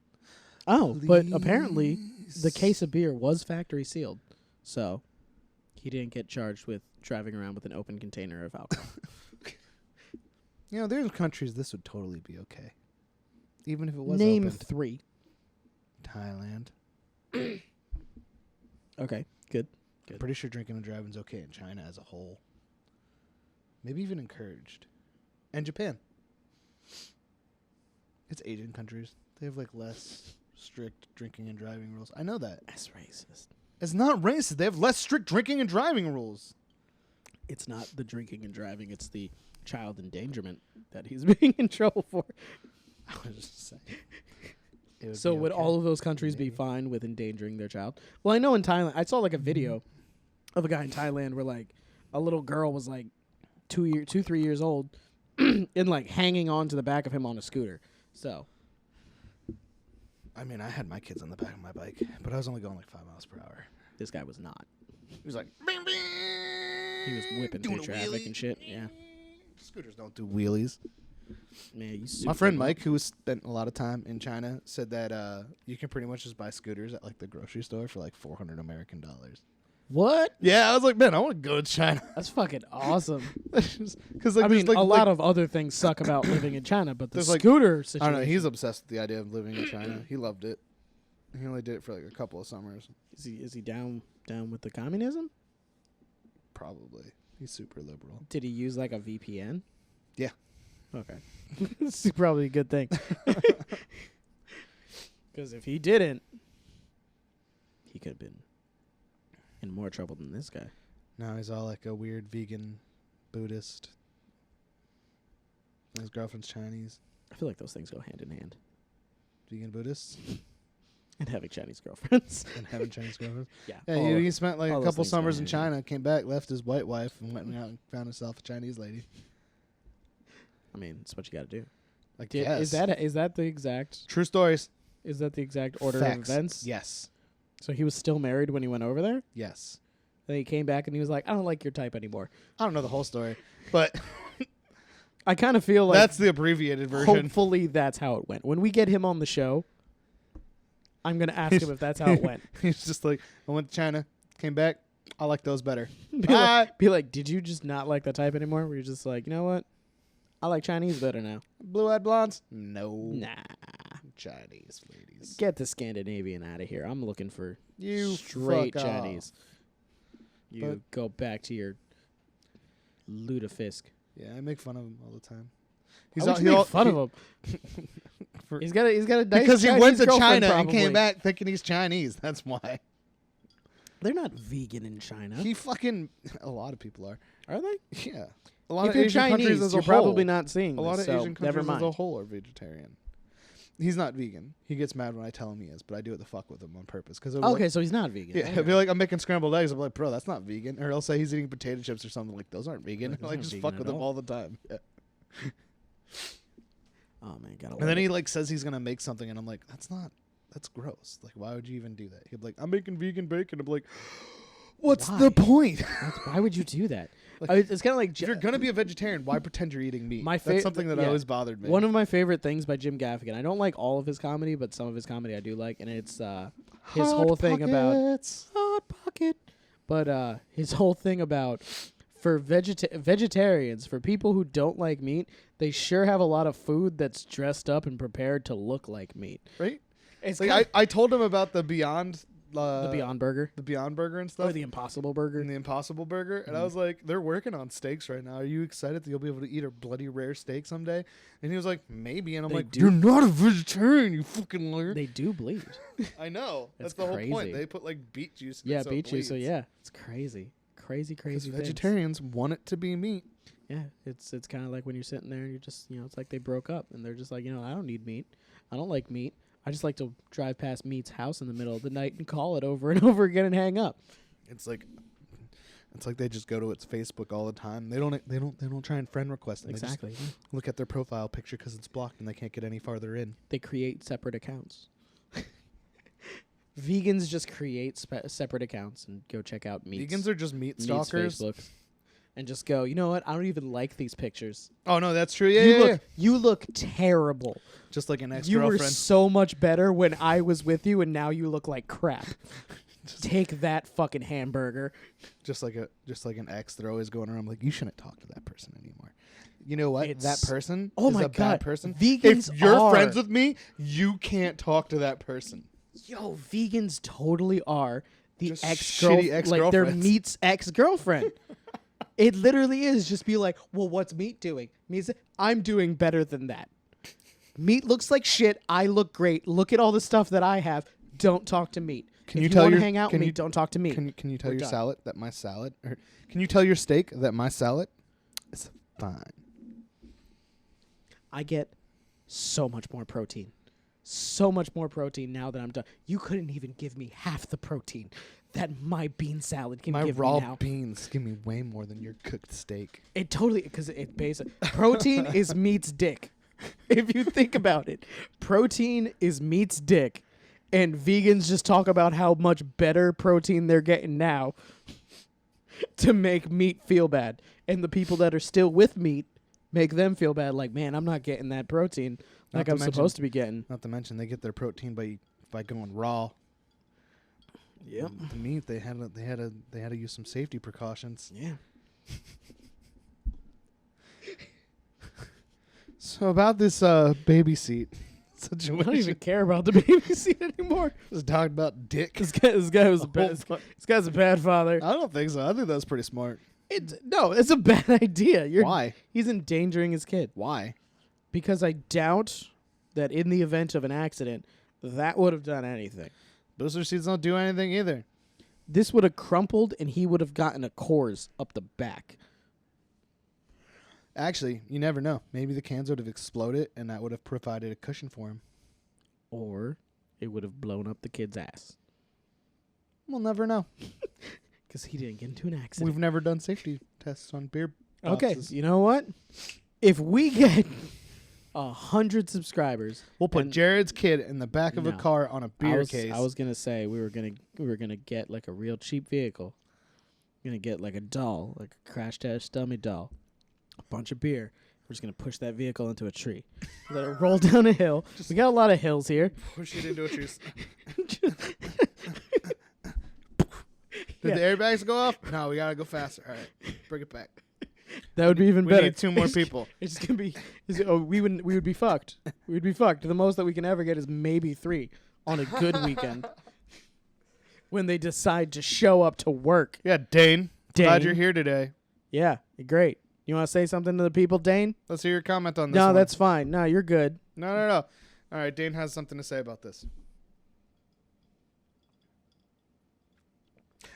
Oh, but apparently the Please. case of beer was factory sealed, so he didn't get charged with driving around with an open container of alcohol. You know, there's countries this would totally be okay. Even if it was Name opened. 3. Thailand. Okay, good. I'm pretty sure drinking and driving is okay in China as a whole. Maybe even encouraged. And Japan. It's Asian countries. They have like less strict drinking and driving rules. I know that. That's racist. It's not racist. They have less strict drinking and driving rules. It's not the drinking and driving. It's the child endangerment that he's being in trouble for. I was just saying. It would So be would okay. all of those countries be Maybe. fine with endangering their child? Well, I know in Thailand, I saw like a video of a guy in Thailand where like a little girl was like 3 years old and like hanging on to the back of him on a scooter. So I mean, I had my kids on the back of my bike, but I was only going like 5 miles per hour. this guy was not. He was like, He was whipping doing through a traffic wheelie. and shit. Yeah. Scooters don't do wheelies. Man, you My friend Mike, who spent a lot of time in China, said that you can pretty much just buy scooters at like the grocery store for like $400 American. What? Yeah, I was like, man, I want to go to China. That's fucking awesome. Because like, I mean, like, a lot of other things suck about living in China, but the There's, like- scooter I situation. don't know. He's obsessed with the idea of living in China. He loved it. He only did it for like a couple of summers. Is he down with the communism? Probably. He's super liberal. Did he use like a VPN? Yeah. Okay. It's probably a good thing. Because if he didn't, he could have been in more trouble than this guy. Now he's all like a weird vegan Buddhist. And his girlfriend's Chinese. I feel like those things go hand in hand. Vegan Buddhists. And having Chinese girlfriends. And having Chinese girlfriends. Yeah. Yeah, all he spent like all a those couple things go summers in hand in hand. China, came back, left his white wife, and went out and found himself a Chinese lady. I mean, it's what you got to do. Like, Is that the exact true stories? order Facts. of events? Yes. So he was still married when he went over there? Yes. Then he came back and he was like, I don't like your type anymore. I don't know the whole story, but I kind of feel like that's the abbreviated version. Hopefully that's how it went. When we get him on the show, I'm going to ask him if that's how it went. He's just like, I went to China, came back. I like those better. Be like, did you just not like the type anymore? Were you just like, you know what? I like Chinese better now. Blue-eyed blondes? No. Nah. Chinese ladies. Get the Scandinavian out of here. I'm looking for You straight fuck Chinese. off. You go back to your lutefisk. Yeah, I make fun of him all the time. Why would you make fun of him? He's got a nice because he Chinese went to girlfriend, China and probably. came back thinking he's Chinese. That's why. They're not vegan in China. He fucking. A lot of people are. Are they? Yeah. A lot If of you're Asian countries Chinese, as a you're whole. probably not seeing A lot of this, so Asian never countries mind. as a whole are vegetarian. He's not vegan. He gets mad when I tell him he is, but I do it to fuck with him on purpose. Okay, so he's not vegan. Yeah, he'll be like, I'm making scrambled eggs. I'm like, bro, that's not vegan. Or he'll say he's eating potato chips or something. Like, those aren't vegan. Like, those Like, aren't just vegan fuck with at him all. all the time. Yeah. Oh man, gotta. And then he like says he's gonna make something, and I'm like, that's gross. Like, why would you even do that? He'd be like, I'm making vegan bacon. I'm like, what's Why? the point? Why would you do that? Like, It's kind of like if you're gonna be a vegetarian, why pretend you're eating meat? My That's something that always bothered me. One of my favorite things by Jim Gaffigan. I don't like all of his comedy, but some of his comedy I do like, and it's his Hot whole thing about Pockets. Hot Pocket. But his whole thing about for vegetarians, for people who don't like meat, they sure have a lot of food that's dressed up and prepared to look like meat. Right? It's Like I told him about the Beyond Burger. the Beyond Burger and stuff. Or the Impossible Burger. And the Impossible Burger. And I was like, they're working on steaks right now. Are you excited that you'll be able to eat a bloody rare steak someday? And he was like, maybe. And I'm They like, do. you're not a vegetarian, you fucking liar. They do bleed. I know. That's That's the crazy. whole point. They put like beet juice in Yeah, it so beet it juice. So bleeds. yeah, it's crazy. Crazy Because things. vegetarians want it to be meat. Yeah, it's kind of like when you're sitting there and you're just, it's like they broke up and they're just like, I don't need meat. I don't like meat. I just like to drive past meat's house in the middle of the night and call it over and over again and hang up. It's like they just go to its Facebook all the time. They don't try and friend request it. Exactly. They just look at their profile picture because it's blocked and they can't get any farther in. They create separate accounts. Vegans just create separate accounts and go check out meats. Vegans are just meat Meats stalkers. Facebooks. And just go, you know what? I don't even like these pictures. Oh no, that's true. Yeah, You look terrible. Just like an You ex-girlfriend. were so much better when I was with you, and now you look like crap. Take that fucking hamburger. just like an ex. They're always going around like, you shouldn't talk to that person anymore. You know what? It's- That person Oh is my a bad God. person. Vegans if you're are. friends with me, you can't talk to that person. Yo, vegans totally are the Just ex-girlfriend. shitty Like their ex-girlfriends. meat's ex-girlfriend. It literally is. Just be like, well, what's meat doing? Meat's, I'm doing better than that. Meat looks like shit. I look great. Look at all the stuff that I have. Don't talk to meat. Can if you you tell want to your- hang out can with me, you- don't talk to me. Can you tell We're your done. salad that my salad, or can you tell your steak that my salad is fine? I get so much more protein. So much more protein now that I'm done. You couldn't even give me half the protein that my bean salad can My give raw me now. beans give me way more than your cooked steak. It totally, because it basic protein is meat's dick. If you think about it, protein is meat's dick, and vegans just talk about how much better protein they're getting now to make meat feel bad, and the people that are still with meat make them feel bad. Like, man, I'm not getting that protein Not like to I'm mention- supposed to be getting. Not to mention they get their protein by going raw. Yep. The meat they had to use some safety precautions. Yeah. So about this baby seat I situation, don't even care about the baby seat anymore. just talking about dick. This guy was a The bad. whole This guy's a bad father. I don't think so. I think that's pretty smart. No, it's a bad idea. Why? He's endangering his kid. Why? Because I doubt that in the event of an accident, that would have done anything. Booster seats don't do anything either. This would have crumpled, and he would have gotten a cores up the back. Actually, you never know. Maybe the cans would have exploded, and that would have provided a cushion for him. Or it would have blown up the kid's ass. We'll never know. Because he didn't get into an accident. We've never done safety tests on beer Okay, boxes. you know what? If we get 100 subscribers, We'll put and Jared's kid in the back of a No. car on a beer I was, case. I was gonna say we were gonna get like a real cheap vehicle, We're going to get like a doll, like a crash test dummy doll, a bunch of beer. We're just going to push that vehicle into a tree. Let it roll down a hill. We got a lot of hills here. Push it into a tree. Yeah. Did the airbags go off? No, we got to go faster. All right, bring it back. That would be even We better. need 2 more people. It's just gonna be. We would be fucked. We'd be fucked. The most that we can ever get is maybe 3 on a good weekend. When they decide to show up to work. Yeah, Dane. Glad Dane. you're here today. Yeah, great. You want to say something to the people, Dane? Let's hear your comment on this No, one. that's fine. No, you're good. No. All right, Dane has something to say about this.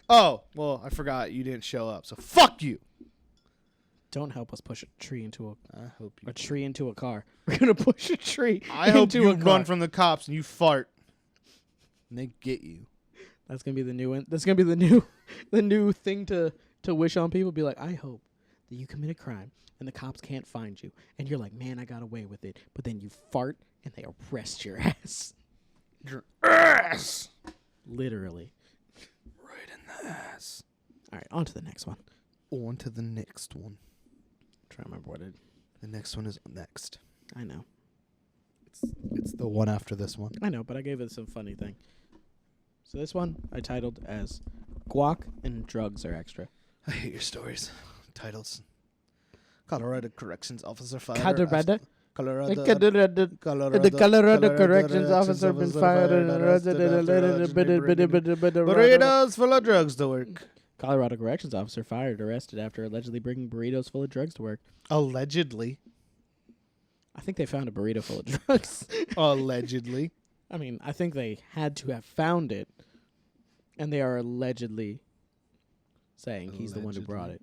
Oh, well, I forgot you didn't show up, so fuck you. Don't help us push a tree into I hope you. a tree into a car. We're gonna push a tree. I hope into you a car. run from the cops and you fart, and they get you. That's gonna be the new one. That's gonna be the new thing to wish on people. Be like, I hope that you commit a crime and the cops can't find you, and you're like, man, I got away with it. But then you fart and they arrest your ass. Your ass. Literally. Right in the ass. All right, on to the next one. On to the next one. Trying to remember what it. The next one is next. I know. It's the one after this one. I know, but I gave it some funny thing. So this one I titled as "Guac and Drugs Are Extra." I hate your stories. Titles. Colorado Corrections Officer fired. Colorado. Colorado. The Colorado Corrections Officer been fired and arrested. Burritos full of drugs to work. Colorado Corrections Officer fired, arrested after allegedly bringing burritos full of drugs to work. Allegedly. I think they found a burrito full of drugs. Allegedly. I mean, I think they had to have found it, and they are allegedly saying he's the one who brought it,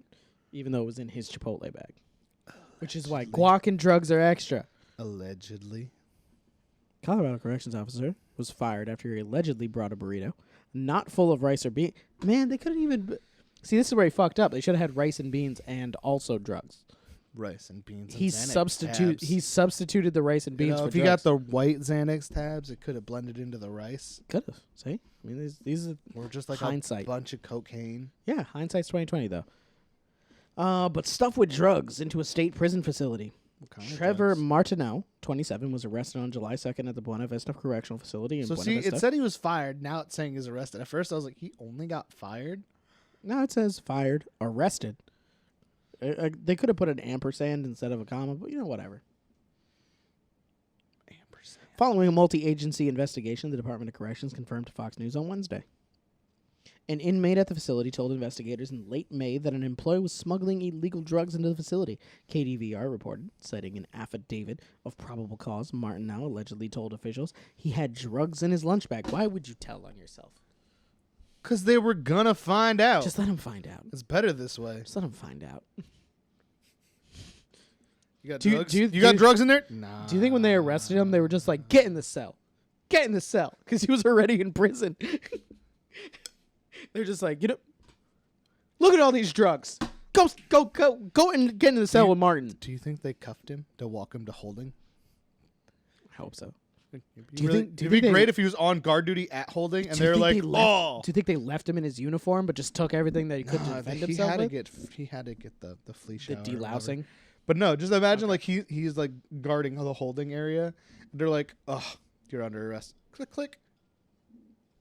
even though it was in his Chipotle bag. Which is why guac and drugs are extra. Allegedly. Colorado Corrections Officer was fired after he allegedly brought a burrito not full of rice or beans. Man, they couldn't even... See, this is where he fucked up. They should have had rice and beans and also drugs. Rice and beans. He substituted the rice and beans for if you drugs. got the white Xanax tabs, it could have blended into the rice. Could have. See? I mean, these are... Or just like hindsight. a bunch of cocaine. Yeah, hindsight's 2020, though. But stuff with drugs into a state prison facility. What kind of Trevor drugs? Martineau, 27, was arrested on July 2nd at the Buena Vista Correctional Facility in So Buena see, Vista. it said he was fired. Now it's saying he's arrested. At first, I was like, he only got fired? No, it says fired, arrested. They could have put an ampersand instead of a comma, but whatever. Ampersand. Following a multi-agency investigation, the Department of Corrections confirmed to Fox News on Wednesday. An inmate at the facility told investigators in late May that an employee was smuggling illegal drugs into the facility. KDVR reported, citing an affidavit of probable cause. Martineau allegedly told officials he had drugs in his lunch bag. Why would you tell on yourself? Because they were going to find out. Just let him find out. It's better this way. Just let him find out. You got Do you- drugs? do you- You do got you- drugs in there? Nah. Do you think when they arrested him, they were just like, get in the cell? Get in the cell. Because he was already in prison. They're just like, look at all these drugs. Go and get in the cell with Martin. Do you think they cuffed him to walk him to holding? I hope so. It'd Do you think it'd be they- great if he was on guard duty at holding and Do you they're think like, they left- oh. Do you think they left him in his uniform but just took everything that he could Nah, defend he himself had with? he had to get the flea The shower. or whatever. delousing? But no, just imagine like he's like guarding the holding area. And they're like, oh, you're under arrest. Click, click.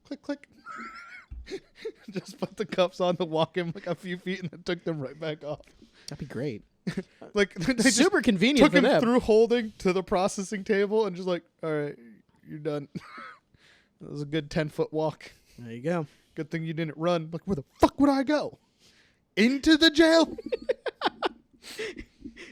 Click, click. Just put the cuffs on to walk him like a few feet and then took them right back off. That'd be great. Like they just Super convenient took for him them. through holding to the processing table and just like, all right, you're done. That was a good 10-foot walk. There you go. Good thing you didn't run. Like, where the fuck would I go? Into the jail?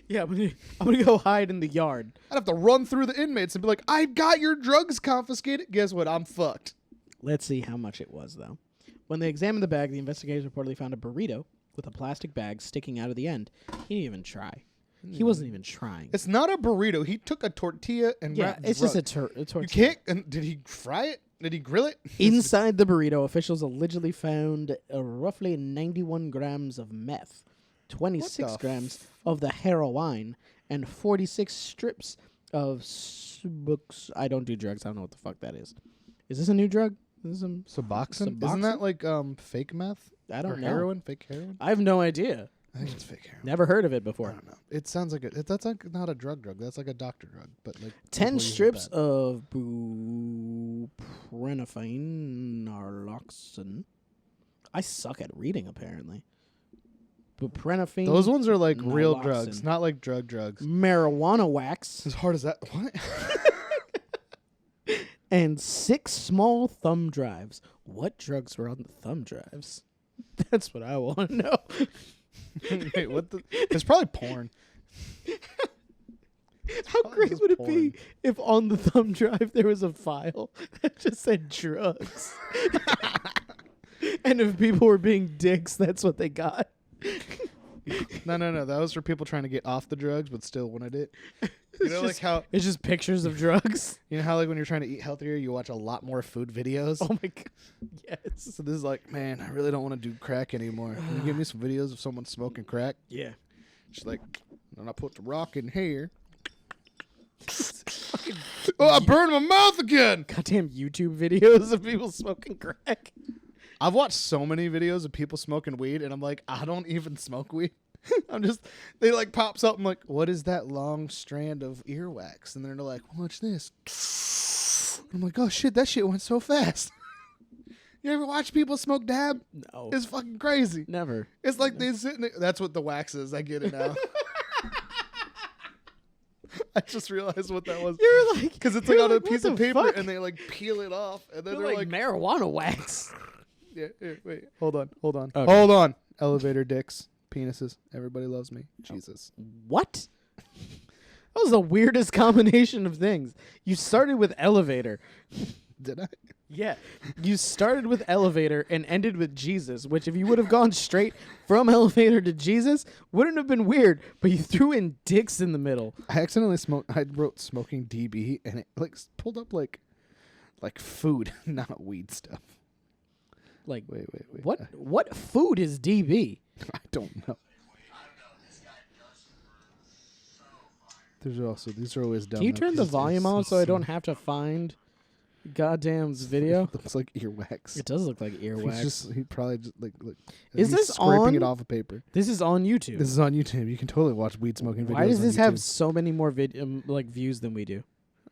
Yeah, I'm gonna go hide in the yard. I'd have to run through the inmates and be like, I got your drugs confiscated. Guess what? I'm fucked. Let's see how much it was, though. When they examined the bag, the investigators reportedly found a burrito with a plastic bag sticking out of the end. He didn't even try. He wasn't even trying. It's not a burrito. He took a tortilla and Yeah, wrapped it's drugs. just a tortilla. You can't. And did he fry it? Did he grill it? Inside the burrito, officials allegedly found roughly 91 grams of meth, 26 What the grams of the heroin, and 46 strips of I don't do drugs. I don't know what the fuck that is. Is this a new drug? Suboxone? Isn't that like fake meth? I don't know. Heroin? Fake heroin? I have no idea. I think it's fake heroin. Never heard of it I before. don't know. It sounds like that's like not a drug. That's like a doctor drug. But like 10 strips of buprenorphine naloxone. I suck at reading, apparently. Buprenorphine. Those ones are like real naloxone. drugs, not like drugs. Marijuana wax. As hard as that. What? And 6 small thumb drives. What drugs were on the thumb drives? That's what I want to know. Wait, what? There's probably porn. How great would it be if on the thumb drive there was a file that just said drugs? And if people were being dicks, that's what they got. No. That was for people trying to get off the drugs, but still wanted it. You know, like how it's just pictures of drugs. you know how like when you're trying to eat healthier, you watch a lot more food videos. Oh my god! Yes. So this is like, man, I really don't want to do crack anymore. Can you give me some videos of someone smoking crack? Yeah. She's like, then I put the rock in here. Oh, I burned my mouth again. Goddamn YouTube videos of people smoking crack. I've watched so many videos of people smoking weed, and I'm like, I don't even smoke weed. They like pops up. I'm like, what is that long strand of earwax? And they're like, watch this. I'm like, oh shit, that shit went so fast. You ever watch people smoke dab? No. It's fucking crazy. Never. It's like they sit. That's what the wax is. I get it now. I just realized what that was. You're like, because it's like on a what piece the of paper, fuck? and they like peel it off, and then You're they're like like, marijuana wax. yeah, wait, hold on. Okay. Hold on. Elevator dicks, penises. Everybody loves me. Jesus. What? That was the weirdest combination of things. You started with elevator. Did I? Yeah. You started with elevator and ended with Jesus, which if you would have gone straight from elevator to Jesus, wouldn't have been weird, but you threw in dicks in the middle. I accidentally I wrote smoking DB, and it like pulled up like food, not weed stuff. Like, Wait. What food is DB? I don't know. These are always dumb. Can you though, turn the 'cause volume on so I don't have to find goddamn's video? It looks like earwax. It does look like earwax. He probably just like Is he's this scraping on? it off of paper. This is on YouTube. This is on YouTube. You can totally watch weed smoking videos. Why does on this have YouTube. so many more like views than we do?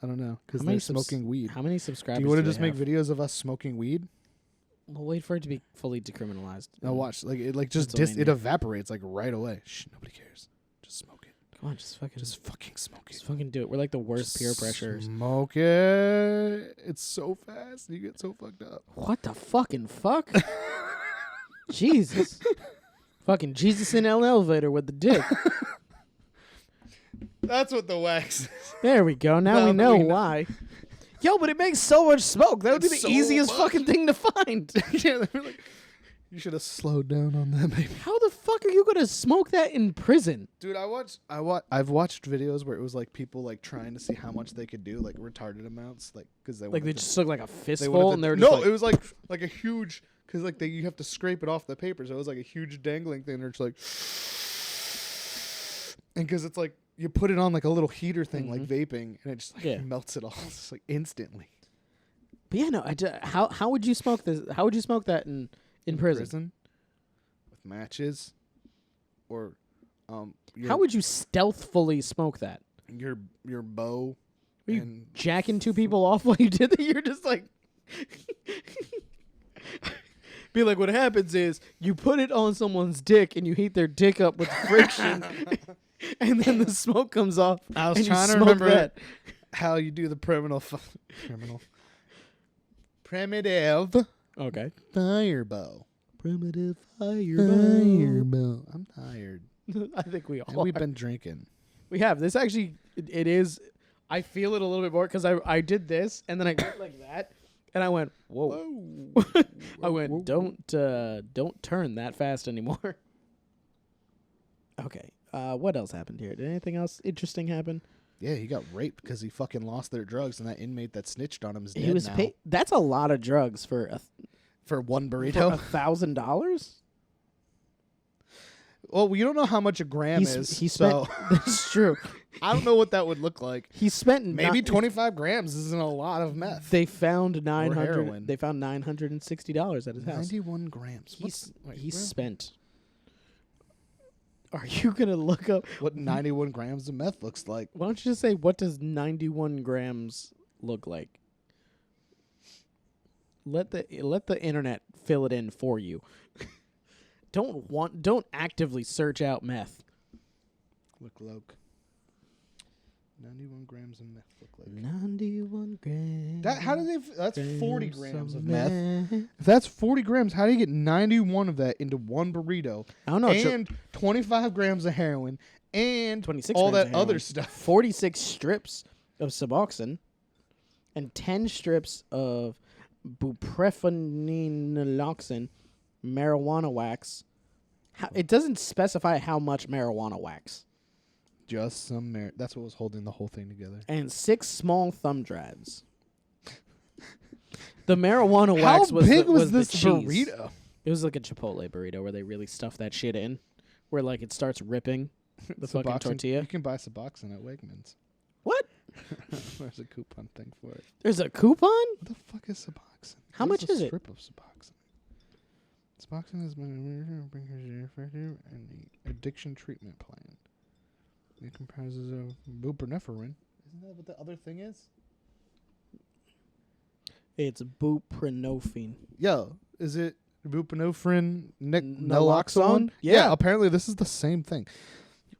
I don't know, because How many they're smoking weed. How many subscribers? Do you want to do just they make have? videos of us smoking weed? We'll wait for it to be fully decriminalized. No, watch. Like it, like just That's what we it need. evaporates like right away. Shh, nobody cares. Just smoke it. Come on, just fucking smoke it. just fucking do it. We're like the worst peer pressures. Smoke it. It's so fast. You get so fucked up. What the fucking fuck? Jesus. Fucking Jesus in an elevator with the dick. That's what the wax is. There we go. Now Well, we know we know. why. Yo, but it makes so much smoke. That would be It's the so easiest much. fucking thing to find. Yeah, they were like, you should have slowed down on that, baby. How the fuck are you gonna smoke that in prison? Dude, I've watched videos where it was like people like trying to see how much they could do, like retarded amounts, like because they Like they wanted just took like a they wanted fistful to- and they were just no, like, it was like a huge because like you have to scrape it off the paper, so it was like a huge dangling thing. They're just like, and because it's like you put it on like a little heater thing, like vaping, and it just like Yeah. melts it all, just like instantly. But yeah, no. How would you smoke this? How would you smoke that in prison? With matches, or How would you stealthfully smoke that? your bow Were you and jacking 2 people off while you did that? You're just like, be like, what happens is you put it on someone's dick and you heat their dick up with friction, and then the smoke comes off. I was and you trying to smoke remember that. how you do the primitive Okay. fire bow. Primitive Fire bow. I'm tired. I think we all And we've are. been drinking. We have. This actually, it is. I feel it a little bit more because I did this and then I went like that and I went, whoa. I went, don't turn that fast anymore. Okay. What else happened here? Did anything else interesting happen? Yeah, he got raped because he fucking lost their drugs, and that inmate that snitched on him is dead He was now. That's a lot of drugs for For one for burrito? $1,000. Well, you don't know how much a gram is. He spent. so That's true. I don't know what that would look like. He spent Maybe 25 grams isn't a lot of meth. They found heroin. They found $960 at his house. 91 grams. He spent. Are you gonna look up what 91 grams of meth looks like? Why don't you just say what does 91 grams look like? Let the internet fill it in for you. Don't actively search out meth. Look. 91 grams of meth look like. 91 grams. That's 40 grams of meth. If that's 40 grams, how do you get 91 of that into one burrito? I don't know. And 25 grams of heroin and 26 all grams that other stuff. 46 strips of Suboxone and 10 strips of buprenorphine marijuana wax. It doesn't specify how much marijuana wax. Just some that's what was holding the whole thing together. And 6 small thumb drives. The marijuana wax was big was the this cheese. burrito? It was like a Chipotle burrito where they really stuff that shit in, where like it starts ripping the fucking tortilla. You can buy Suboxone at Wegmans. What? There's a coupon thing for it. There's a coupon? What the fuck is Suboxone? How much is it? Strip of Suboxone. Suboxone has been effective and the addiction treatment plan. It comprises of buprenorphine. Isn't that what the other thing is? It's buprenorphine. Yo, is it buprenorphine naloxone? Yeah, apparently this is the same thing.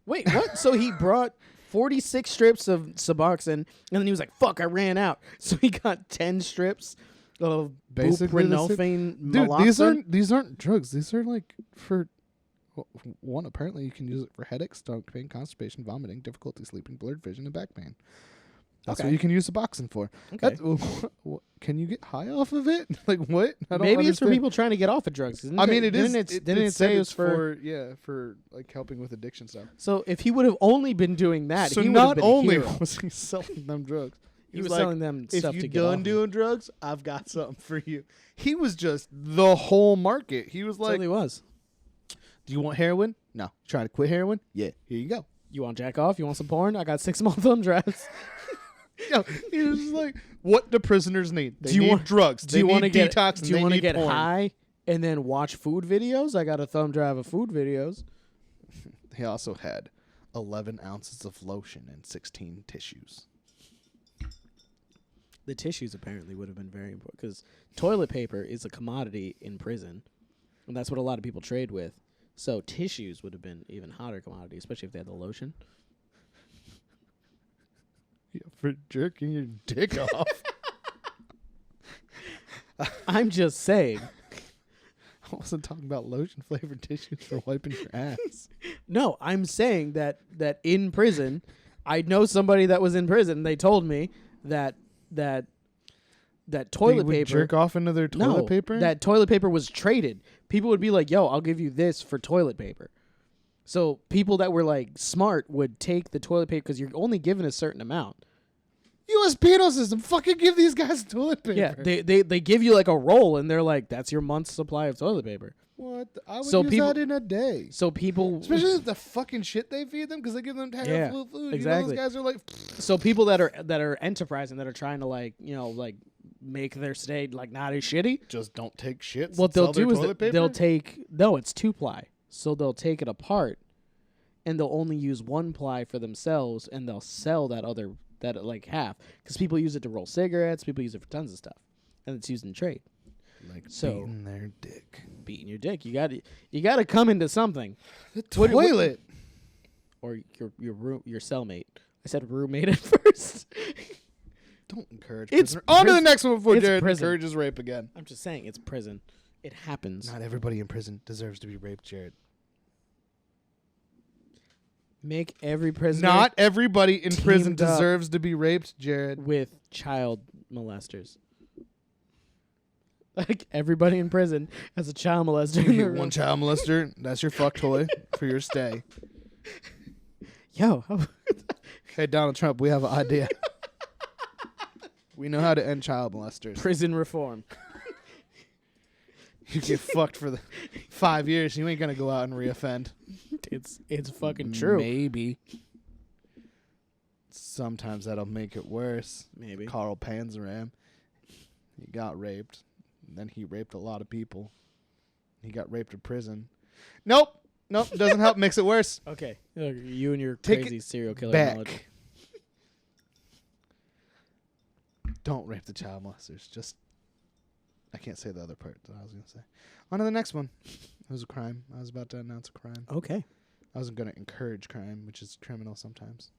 Wait, what? So he brought 46 strips of Suboxone, and then he was like, fuck, I ran out. So he got 10 strips of buprenorphine naloxone. Dude, these aren't drugs. These are like for... Well, one, apparently you can use it for headaches, stomach pain, constipation, vomiting, difficulty sleeping, blurred vision, and back pain. That's what you can use Suboxone for. Okay. Can you get high off of it? Like what? I don't Maybe it's for understand. people trying to get off of drugs. Didn't it say it was for like helping with addiction stuff. So if he would have only been doing that, So he would have not been only a hero. was he selling them drugs, He was like, selling them stuff if to you're get off done of. doing drugs, I've got something for you. He was just the whole market. He was like, Totally was. do you want heroin? No. Trying to quit heroin? Yeah. Here you go. You want jack off? You want some porn? I got 6 small thumb drives. Yo, he was just like, what do prisoners need? They Do you need want- drugs. Do you want to detox? detox. Do you want to get porn. high and then watch food videos? I got a thumb drive of food videos. He also had 11 ounces of lotion and 16 tissues. The tissues apparently would have been very important because toilet paper is a commodity in prison, and that's what a lot of people trade with. So tissues would have been even hotter commodity, especially if they had the lotion. Yeah, for jerking your dick off. I'm just saying. I wasn't talking about lotion-flavored tissues for wiping your ass. No, I'm saying that in prison, I know somebody that was in prison. They told me that toilet They would paper jerk off into their toilet paper? That toilet paper was traded. People would be like, "Yo, I'll give you this for toilet paper." So people that were like smart would take the toilet paper because you're only given a certain amount. U.S. penal system. Fucking give these guys toilet paper. Yeah, they give you like a roll and they're like, "That's your month's supply of toilet paper." What? I would So use people- that in a day. So people, Especially the fucking shit they feed them because they give them terrible food. exactly. You know, those guys are like... so people that are enterprising, that are trying to like make their stay like not as shitty. Just don't take shit. What they'll do is they'll take it's 2-ply. So they'll take it apart and they'll only use 1-ply for themselves and they'll sell that like half because people use it to roll cigarettes, people use it for tons of stuff, and it's used in trade. Like beating their dick. Beating your dick. You got to come into something. The toilet. Or your cellmate. I said roommate at first. Don't encourage It's prisoner. On to the prison. next one before It's Jared prison. encourages rape again. I'm just saying it's prison. It happens. Not everybody in prison deserves to be raped, Jared. Make every prisoner Not everybody in prison teamed up deserves to be raped, Jared. with child molesters. Like everybody in prison has a child molester. You in their get one room. child molester. That's your fuck toy for your stay. Yo, Hey, Donald Trump, we have an idea. We know how to end child molesters. prison reform. You get fucked for the 5 years. You ain't gonna go out and reoffend. It's fucking true. Maybe. Sometimes that'll make it worse. Maybe. Carl Panzeram, he got raped. And then he raped a lot of people. He got raped in prison. Nope. Doesn't help. Makes it worse. Okay. You and your Take crazy serial killer back. knowledge. Don't rape the child molesters. Just, I can't say the other part that I was going to say. On to the next one. It was a crime. I was about to announce a crime. Okay. I wasn't going to encourage crime, which is criminal sometimes.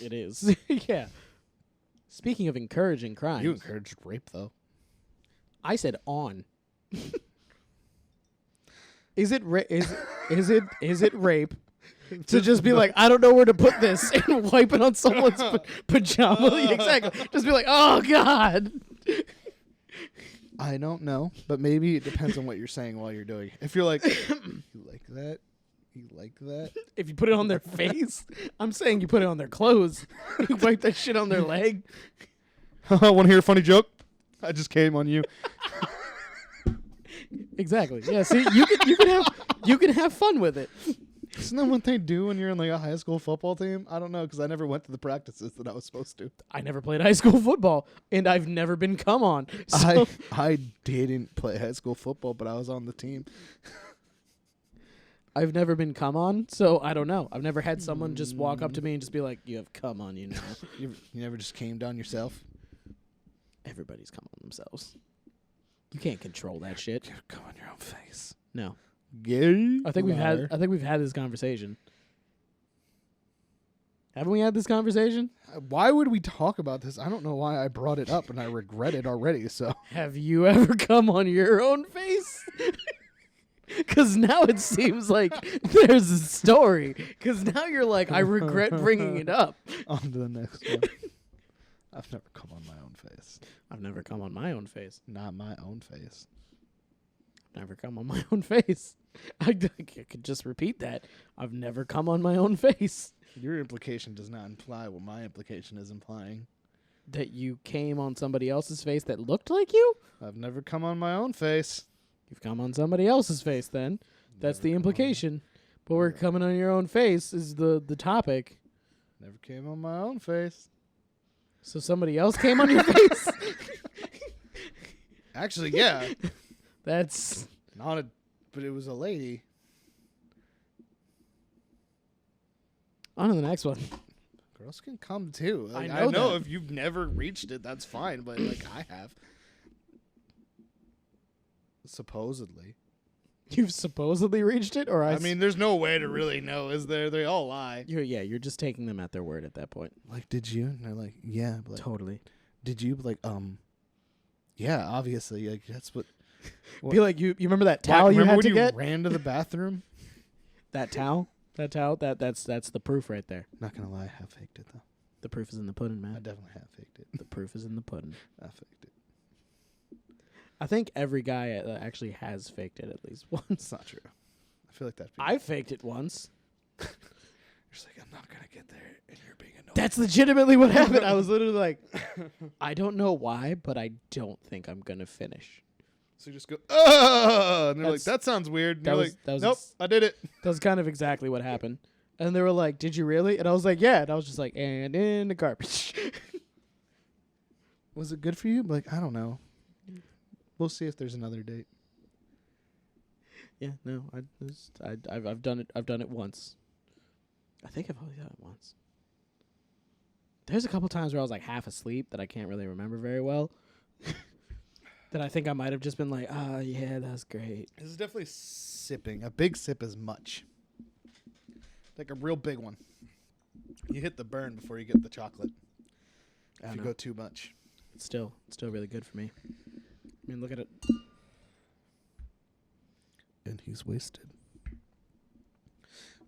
It is. Yeah. Speaking of encouraging crimes. You encouraged rape, though. I said on. Is it rape to just be like, I don't know where to put this and wipe it on someone's pajama? Exactly. Just be like, oh God. I don't know, but maybe it depends on what you're saying while you're doing it. If you're like, you like that? You like that? If you put it on their face, I'm saying you put it on their clothes. You wipe that shit on their leg. Want to hear a funny joke? I just came on you. Exactly. Yeah. See, you can have fun with it. Isn't that what they do when you're in like a high school football team? I don't know because I never went to the practices that I was supposed to. I never played high school football, and I've never been come on. So I didn't play high school football, but I was on the team. I've never been come on, so I don't know. I've never had someone just walk up to me and just be like, "You have come on you now." You never just came down yourself? Everybody's come on themselves. You can't control that shit. You come on your own face. No. Gay. I think we've had this conversation. Haven't we had this conversation? Why would we talk about this? I don't know why I brought it up, and I regret it already. So, have you ever come on your own face? Because now it seems like there's a story. Because now you're like, I regret bringing it up. On to the next one. I've never come on my own face. I've never come on my own face. Not my own face. Never come on my own face. I could just repeat that. I've never come on my own face. Your implication does not imply what my implication is implying. That you came on somebody else's face that looked like you? I've never come on my own face. You've come on somebody else's face then. That's the implication. But we're coming on your own face is the topic. Never came on my own face. So somebody else came on your face? Actually, yeah. That's not but it was a lady. On to the next one. Girls can come too. Like, I know that. if you've never reached it, that's fine. But like I have. Supposedly. You've supposedly reached it, or I mean, there's no way to really know, is there? They all lie. You're just taking them at their word at that point. Like, did you? And they're like, yeah. But like, totally. Did you? But like, yeah, obviously. Like, that's what. Be like, you remember that towel you had to get? Ran to the bathroom? That towel? That's the proof right there. Not gonna lie, I have faked it though. The proof is in the pudding, man. I definitely have faked it. The proof is in the pudding. I faked it. I think every guy actually has faked it at least once. It's not true. I feel like that. I faked it once. You're just like, I'm not gonna get there, and you're being annoying. That's legitimately what happened. I was literally like, I don't know why, but I don't think I'm gonna finish. So you just go, and they're like, that sounds weird. And you're like, nope, I did it. That was kind of exactly what happened. And they were like, did you really? And I was like, yeah. And I was just like, and in the garbage. Was it good for you? Like, I don't know. We'll see if there's another date. Yeah, no, I've done it. I've done it once. I think I've only done it once. There's a couple times where I was like half asleep that I can't really remember very well. That I think I might have just been like, yeah, that's great. This is definitely sipping. A big sip is much. Like a real big one. You hit the burn before you get the chocolate. If you go too much. It's still really good for me. I mean, look at it. And he's wasted.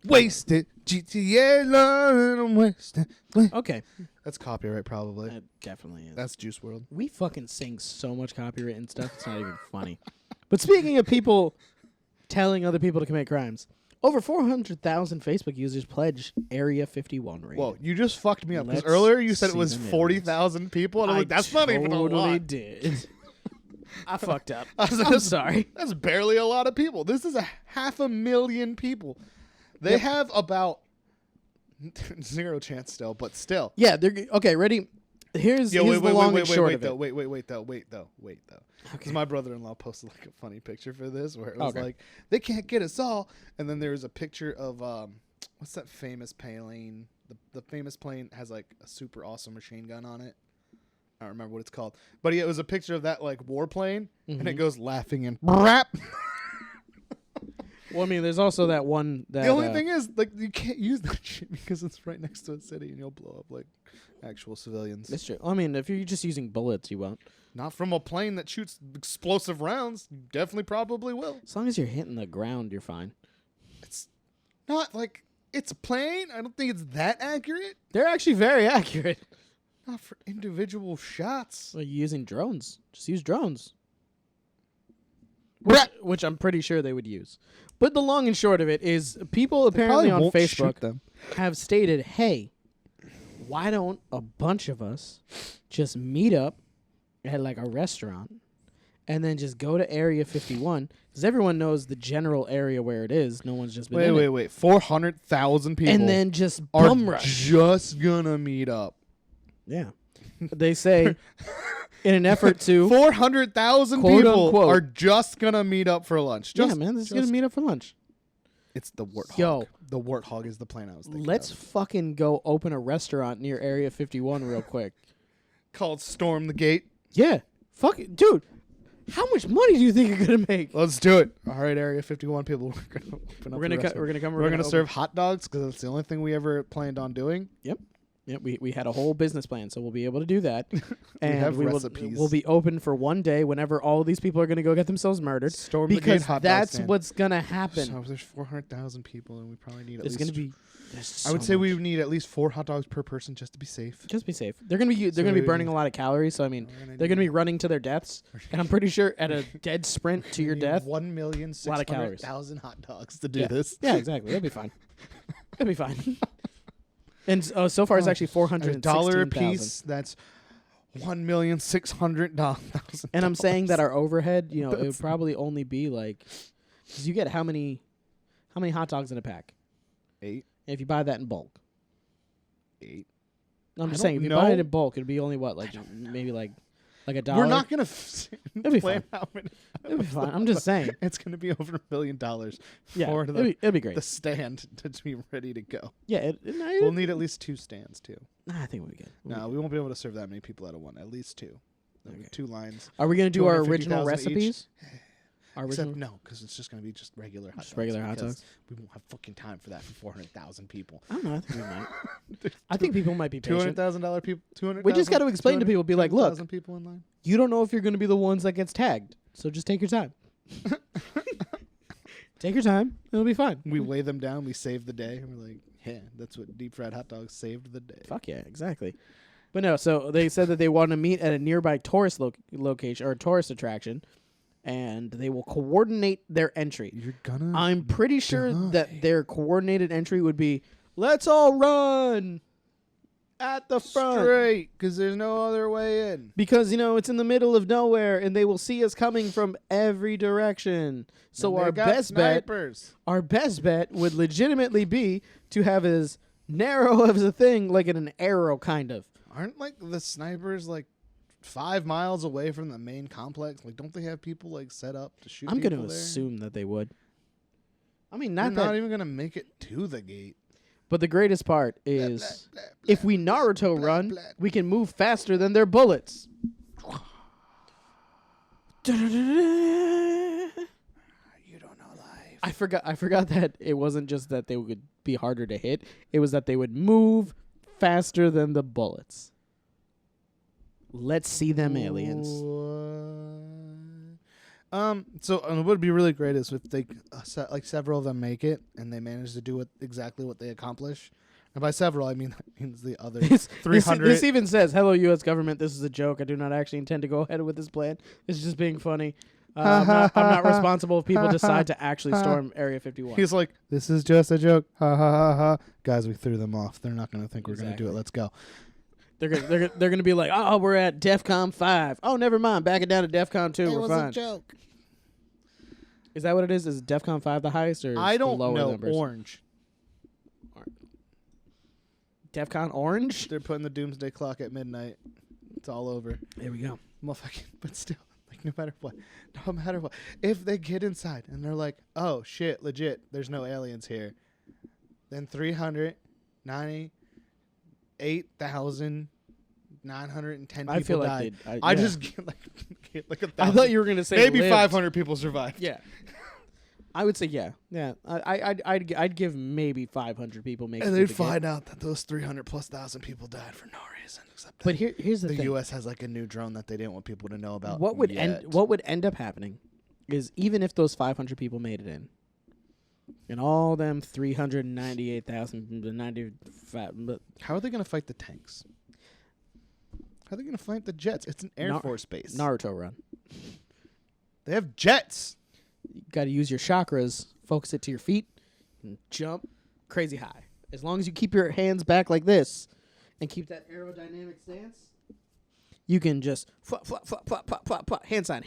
Wasted. GTA line, I'm wasted. Okay. That's copyright probably. That definitely is. That's Juice WRLD. We fucking sing so much copyrighted stuff, it's not even funny. But speaking of people telling other people to commit crimes, over 400,000 Facebook users pledged Area 51 raid. Whoa, you just fucked me up. Because earlier you said it was 40,000 people. And I'm like, that's not even a lot. I totally did. I fucked up. I'm sorry. That's barely a lot of people. This is 500,000 people. They have about 0 chance still, but still. Yeah, they're okay. Ready? Here's the long and short of it. Wait though. Okay. Because my brother-in-law posted like a funny picture for this where it was like, they can't get us all. And then there was a picture of, what's that famous plane? The famous plane has like a super awesome machine gun on it. I don't remember what it's called. But yeah, it was a picture of that like warplane and it goes laughing and brap. Well, I mean, there's also that one that... The only thing is, like, you can't use that shit because it's right next to a city and you'll blow up, like, actual civilians. That's true. I mean, if you're just using bullets, you won't. Not from a plane that shoots explosive rounds. You definitely probably will. As long as you're hitting the ground, you're fine. It's not like... It's a plane. I don't think it's that accurate. They're actually very accurate. Not for individual shots. Well, you're using drones. Just use drones. Which I'm pretty sure they would use. But the long and short of it is people apparently on Facebook have stated, hey, why don't a bunch of us just meet up at like a restaurant and then just go to Area 51? Because everyone knows the general area where it is. No one's just been Wait. 400,000 people and then just bum are rush. just gonna meet up. Yeah. They say... in an effort to 400,000 quote, people unquote, are just gonna meet up for lunch. Yeah, man, this is gonna meet up for lunch. It's the Warthog. Yo. The Warthog is the plane I was thinking Let's of. fucking go open a restaurant near Area 51 real quick. Called Storm the Gate. Yeah. Fuck it. Dude, how much money do you think you're gonna make? Let's do it. All right, Area 51 people. We're gonna open up We're gonna serve hot dogs because that's the only thing we ever planned on doing. Yep. Yeah, we had a whole business plan, so we'll be able to do that. And have recipes. We'll be open for one day whenever all these people are going to go get themselves murdered. Storm the because Gate hot dog that's stand. what's going to happen. So there's 400,000 people, and we probably need at There's least... going to be... There's I would so say we much. need at least 4 hot dogs per person just to be safe. Just be safe. They're gonna be burning a lot of calories. So I mean, We're gonna they're gonna need- be running to their deaths, and I'm pretty sure at a dead sprint to your death. 1,600,000 hot dogs to do this. Yeah, exactly. It'll be fine. It'll be fine. And so far, it's actually $416,000 $1 a piece. That's 1,600,000. And I'm saying that our overhead, you know, it would probably only be like, because you get how many hot dogs in a pack? 8. If you buy that in bulk. 8. No, I'm just I saying, don't if you buy know. it in bulk, it'd be only what, like maybe like $1. We're not gonna It'll be plan fine. how many. It'll be fine. I'm just saying. It's gonna be over $1 million Yeah, for it'll be great. the stand to be ready to go. Yeah, We'll need at least 2 stands too. I think we'll be good. No, we won't be able to serve that many people out of one. At least 2. There'll be 2 lines. Are we gonna do our original 250,000 each. recipes? Our Except original? no, because it's just gonna be just regular hot dogs. Just regular hot because dogs? We won't have fucking time for that for 400,000 people. I don't know. I think we might. I think people might be patient. $200,000 people. 200. We just got to explain to people, be like, look, 200,000 people in line. you don't know if you're going to be the ones that gets tagged, so just take your time. Take your time. It'll be fine. We weigh them down. We save the day. And we're like, yeah, that's what deep fried hot dogs saved the day. Fuck yeah, exactly. But no, so they said that they want to meet at a nearby tourist location or tourist attraction, and they will coordinate their entry. You're gonna. I'm pretty sure that their coordinated entry would be, let's all run at the front. Straight, because there's no other way in. Because, you know, it's in the middle of nowhere, and they will see us coming from every direction. So And they our got best snipers. bet would legitimately be to have as narrow of a thing, like in an arrow, kind of. Aren't like the snipers like 5 miles away from the main complex? Like, don't they have people like set up to shoot? I'm going going to there? assume that they would. I mean, They're not that. not even gonna make it to the gate. But the greatest part is, blah, blah, if we Naruto blah, run, blah. we can move faster than their bullets. You don't know life. I forgot that it wasn't just that they would be harder to hit. It was that they would move faster than the bullets. Let's see them aliens. So what would be really great is if they like several of them make it and they manage to do exactly what they accomplish. And by several, I mean that means the other 300. This even says, "Hello, U.S. government. This is a joke. I do not actually intend to go ahead with this plan. It's just being funny. I'm not responsible if people decide to actually storm Area 51." He's like, "This is just a joke. Ha ha ha ha." Guys, we threw them off. They're not going to think we're going to do it. Let's go. They're gonna be like, "Oh, we're at DEFCON 5. Oh, never mind. Back it down to DEFCON 2. We're fine." A joke. Is that what it is? Is DEFCON 5 the highest, or I the don't lower know. numbers? Orange. DEFCON orange. They're putting the doomsday clock at midnight. It's all over. There we go. Motherfucking, but still, like, no matter what, if they get inside and they're like, oh shit, legit, there's no aliens here, then 398,910 people I feel like died. I just get like 1,000. I thought you were gonna say maybe lived. 500 people survived. Yeah. I would say yeah. I'd give maybe 500 people make it. And to they'd the find out that those 300,000+ people died for no reason. Except But here's the the thing. U.S. has like a new drone that they didn't want people to know about. What would yet. end up happening is even if those 500 people made it in, and all them 398,095, How are they going to fight the tanks? How are they going to fight the jets? It's an Air Force base. Naruto run. They have jets. You got to use your chakras, focus it to your feet, and jump crazy high. As long as you keep your hands back like this and keep that aerodynamic stance, you can just hand side.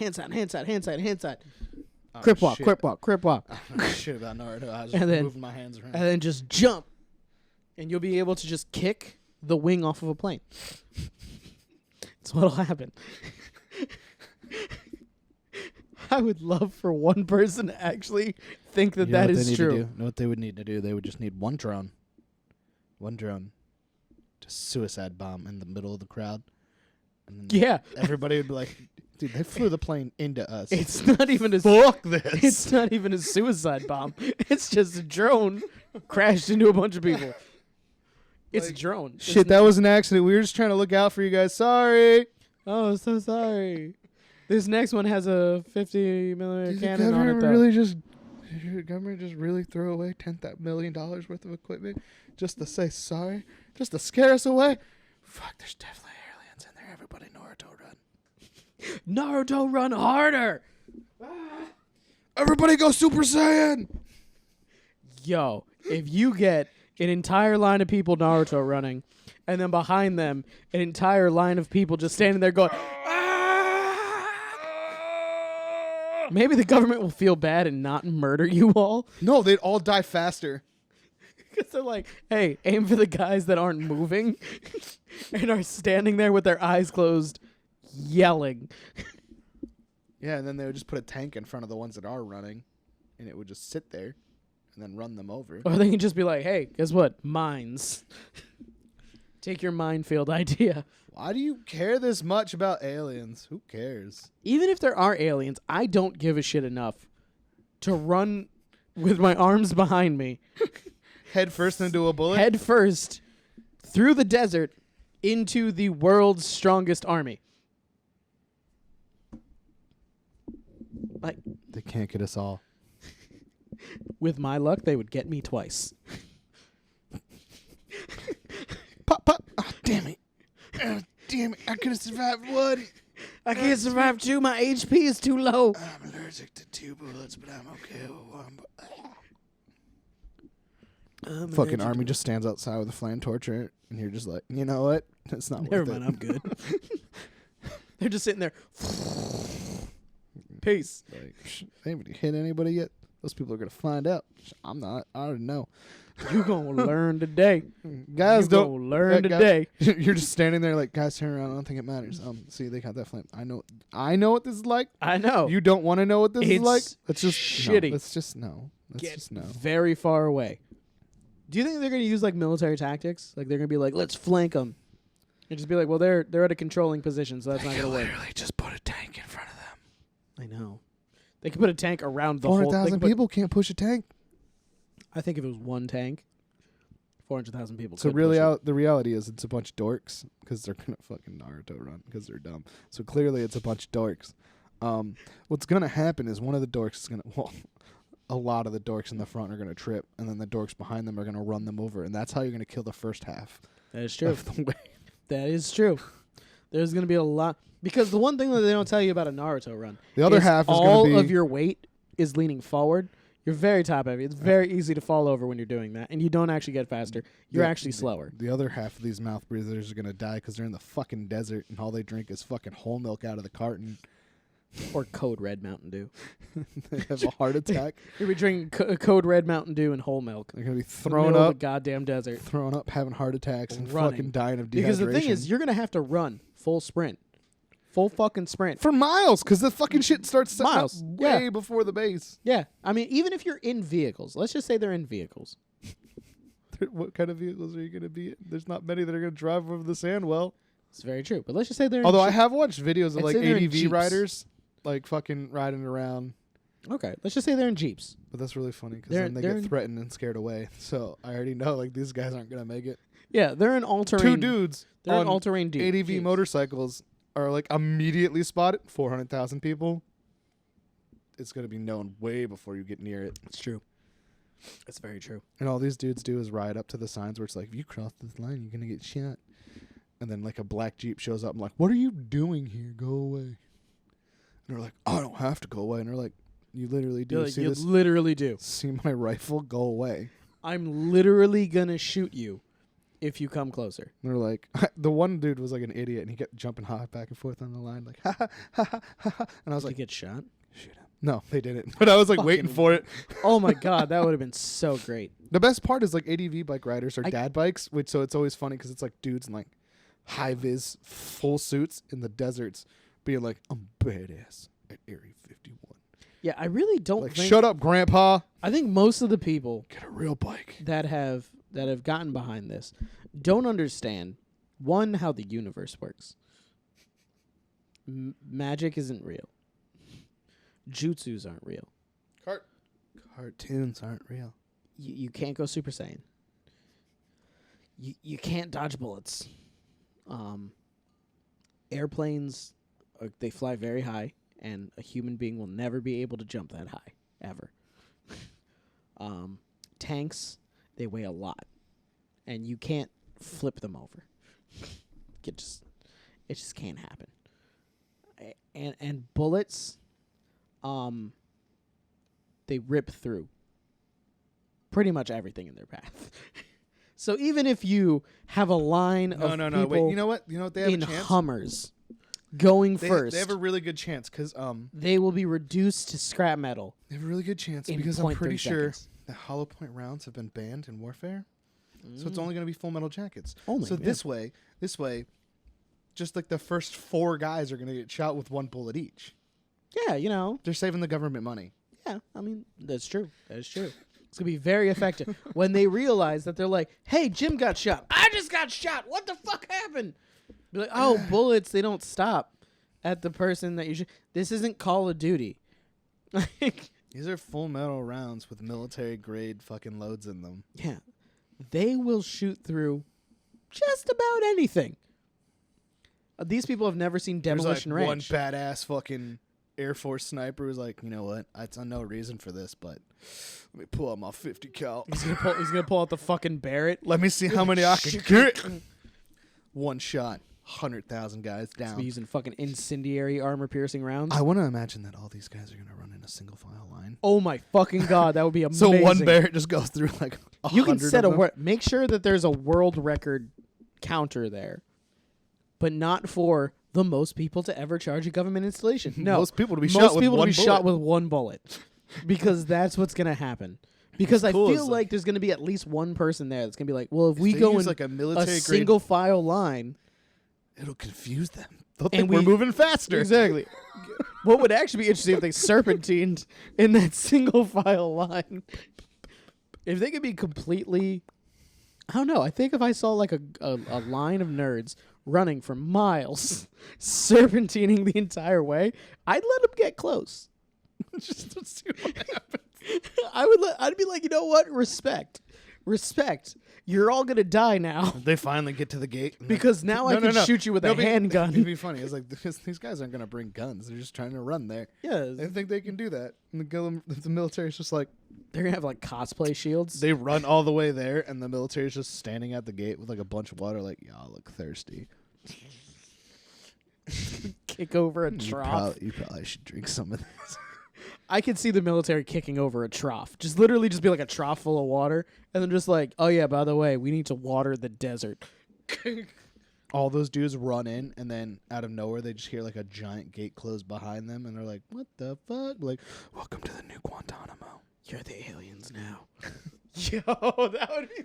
Crip walk. I don't know shit about Naruto. I was just And then- moving my hands around. And then just jump. And you'll be able to just kick the wing off of a plane. That's what'll happen. I would love for one person to actually think that that is true. You know what they would need to do? They would just need one drone. One drone. Just suicide bomb in the middle of the crowd. And then Yeah. everybody would be like, dude, they flew the plane into us. It's not even a Fuck this. It's not even a suicide bomb. It's just a drone crashed into a bunch of people. It's a Like, drone. Shit, that was an accident. We were just trying to look out for you guys. Sorry. Oh, so sorry. This next one has a 50 millimeter Did the cannon on it, though. did the government just really throw away $10 million worth of equipment just to say sorry? Just to scare us away? Fuck, there's definitely aliens in there. Everybody Naruto run. Naruto run harder. Everybody go Super Saiyan! Yo, if you get an entire line of people Naruto running, and then behind them, an entire line of people just standing there going, maybe the government will feel bad and not murder you all. No, they'd all die faster. Because they're like, hey, aim for the guys that aren't moving and are standing there with their eyes closed, yelling. Yeah, and then they would just put a tank in front of the ones that are running, and it would just sit there and then run them over. Or they can just be like, hey, guess what? Mines. Take your minefield idea. Why do you care this much about aliens? Who cares? Even if there are aliens, I don't give a shit enough to run with my arms behind me, Head first into a bullet? head first, through the desert, into the world's strongest army. Like, They can't get us all. with my luck, they would get me twice. Pop, pop. Oh, damn it. Damn it. I could have survived one. I can't survive two. My HP is too low. I'm allergic to 2 bullets, but I'm okay with 1. Fucking army just stands outside with a flame torch, and you're just like, you know what? It's not Never worth mind, it. I'm good. They're just sitting there. Peace. Like, anybody hit anybody yet? Those people are going to find out. I'm not. I already know. You gonna learn today. Guys, you don't. gonna learn guys- today. You're just standing there like, guys, turn around. I don't think it matters. See, they got that flame. I know what this is like. I know. You don't want to know what this is like? It's Let's just shitty. No, let's just no. Let's Get just no. very far away. Do you think they're gonna use like military tactics? Like they're gonna be like, let's flank them, and just be like, well, they're at a controlling position, so that's not gonna work. Literally just put a tank in front of them. I know. They could put a tank around the whole. 400,000 people can't push a tank. I think if it was one tank, 400,000 people. So could really, push it. the reality is it's a bunch of dorks because they're gonna fucking Naruto run because they're dumb. So clearly, it's a bunch of dorks. What's gonna happen is one of the dorks is gonna a lot of the dorks in the front are gonna trip, and then the dorks behind them are gonna run them over, and that's how you're gonna kill the first half. That is true. Of the way. That is true. There's gonna be a lot because the one thing that they don't tell you about a Naruto run, The other is half is all gonna be of your weight is leaning forward. You're very top heavy. It's very easy to fall over when you're doing that, and you don't actually get faster. You're Yeah, actually slower. The other half of these mouth breathers are gonna die because they're in the fucking desert, and all they drink is fucking whole milk out of the carton. Or Code Red Mountain Dew. They have a heart attack. You'll be drinking Code Red Mountain Dew and whole milk. They're going to be In the thrown middle of up. the goddamn desert. Thrown up, having heart attacks, and Running. fucking dying of dehydration. Because the thing is, you're going to have to run full sprint. Full fucking sprint. For miles, because the fucking shit starts setting Miles, up yeah. way before the base. Yeah. I mean, even if you're in vehicles. Let's just say they're in vehicles. What kind of vehicles are you going to be in? There's not many that are going to drive over the sand well. It's very true. But let's just say they're Although in I have watched videos of I'd like say they're in ADV Jeeps. riders like fucking riding around. Okay. Let's just say they're in Jeeps. But that's really funny because They're- then they they're get in- threatened and scared away. So I already know like these guys aren't going to make it. Yeah, they're in all-terrain. Two dudes They're in on all-terrain ADV Jeeps. motorcycles are like immediately spotted. 400,000 people. It's going to be known way before you get near it. It's true. It's very true. And all these dudes do is ride up to the signs where it's like, if you cross this line, you're going to get shot. And then like a black Jeep shows up. I'm like, what are you doing here? Go away. And they're like, I don't have to go away. And they're like, you literally do. You're like, See you this? literally do. See my rifle? Go away. I'm literally going to shoot you if you come closer. And they're like, the one dude was like an idiot and he kept jumping high back and forth on the line. Like, ha ha ha ha ha ha. And I was Did like, you get shot? shoot him. No, they didn't. But I was like waiting Fucking- for it. Oh my God, that would have been so great. The best part is like ADV bike riders are I- dad bikes, which so it's always funny because it's like dudes in like high vis full suits in the deserts being like, I'm badass at Area 51. Yeah, I really don't Like, think. shut up, Grandpa. I think most of the people Get a real bike. that have gotten behind this don't understand, one, how the universe works. Magic isn't real. Jutsus aren't real. Cartoons aren't real. You can't go Super Saiyan. You can't dodge bullets. Airplanes, they fly very high, and a human being will never be able to jump that high, ever. Tanks, they weigh a lot, and you can't flip them over. It just can't happen. And bullets, they rip through pretty much everything in their path. So even if you have a line of people Wait. You know what? You know what? They have in a chance. Hummers going They first, have a really good chance because they will be reduced to scrap metal they have a really good chance in because I'm 0.3 pretty sure seconds. the hollow point rounds have been banned in warfare. So it's only going to be full metal jackets. Only, so yeah. this way, just like the first 4 guys are going to get shot with 1 bullet each. Yeah, you know. They're saving the government money. Yeah, I mean, that's true. That is true. It's going to be very effective. When they realize that they're like, hey, Jim got shot. I just got shot. What the fuck happened? Be like, oh, bullets, they don't stop at the person that you should. This isn't Call of Duty. Like, These are full metal rounds with military grade fucking loads in them. yeah. They will shoot through just about anything. These people have never seen There's Demolition like Ranch. one badass fucking Air Force sniper who's like, you know what? It's no reason for this, but let me pull out my 50 cal. He's gonna pull out the fucking Barrett. Let me see how many I can get. One shot, 100,000 guys Be down. using fucking incendiary armor piercing rounds. I want to imagine that all these guys are gonna run in a single file line. Oh my fucking God, that would be amazing. So one Barrett just goes through like 100 You can set of them. make sure that there's a world record counter there, but not for the most people to ever charge a government installation. No, Most people to be most shot with people to one be bullet. shot with 1 bullet, because that's what's gonna happen. Because What's cool I is, feel like- like there's gonna be at least one person there that's gonna be like, well, if If we they go use in like a a military grade, single file line, it'll confuse them. They'll And think we're we- moving faster. exactly. What would actually be interesting if they serpentined in that single file line. If they could be completely, I don't know. I think if I saw like a line of nerds running for miles, serpentining the entire way, I'd let them get close. Just to see what happens. I'd be like, you know what? Respect. You're all gonna die now They finally get to the gate. and because now I No, can no, no. shoot you with a It'd handgun. be funny. It's like these guys aren't gonna bring guns. They're just trying to run there. Yeah, They think they can do that. And the military's just like they're gonna have like cosplay shields. they run all the way there, and the military's just standing at the gate with like a bunch of water. Like, y'all look thirsty. Kick over a You trough. probably should drink some of this. I could see the military kicking over a trough. Just literally just be like a trough full of water. And then just like, oh yeah, by the way, we need to water the desert. all those dudes run in, and then out of nowhere they just hear like a giant gate close behind them, and they're like, "What the fuck?" Like, "Welcome to the new Guantanamo. You're the aliens now." Yo, that would be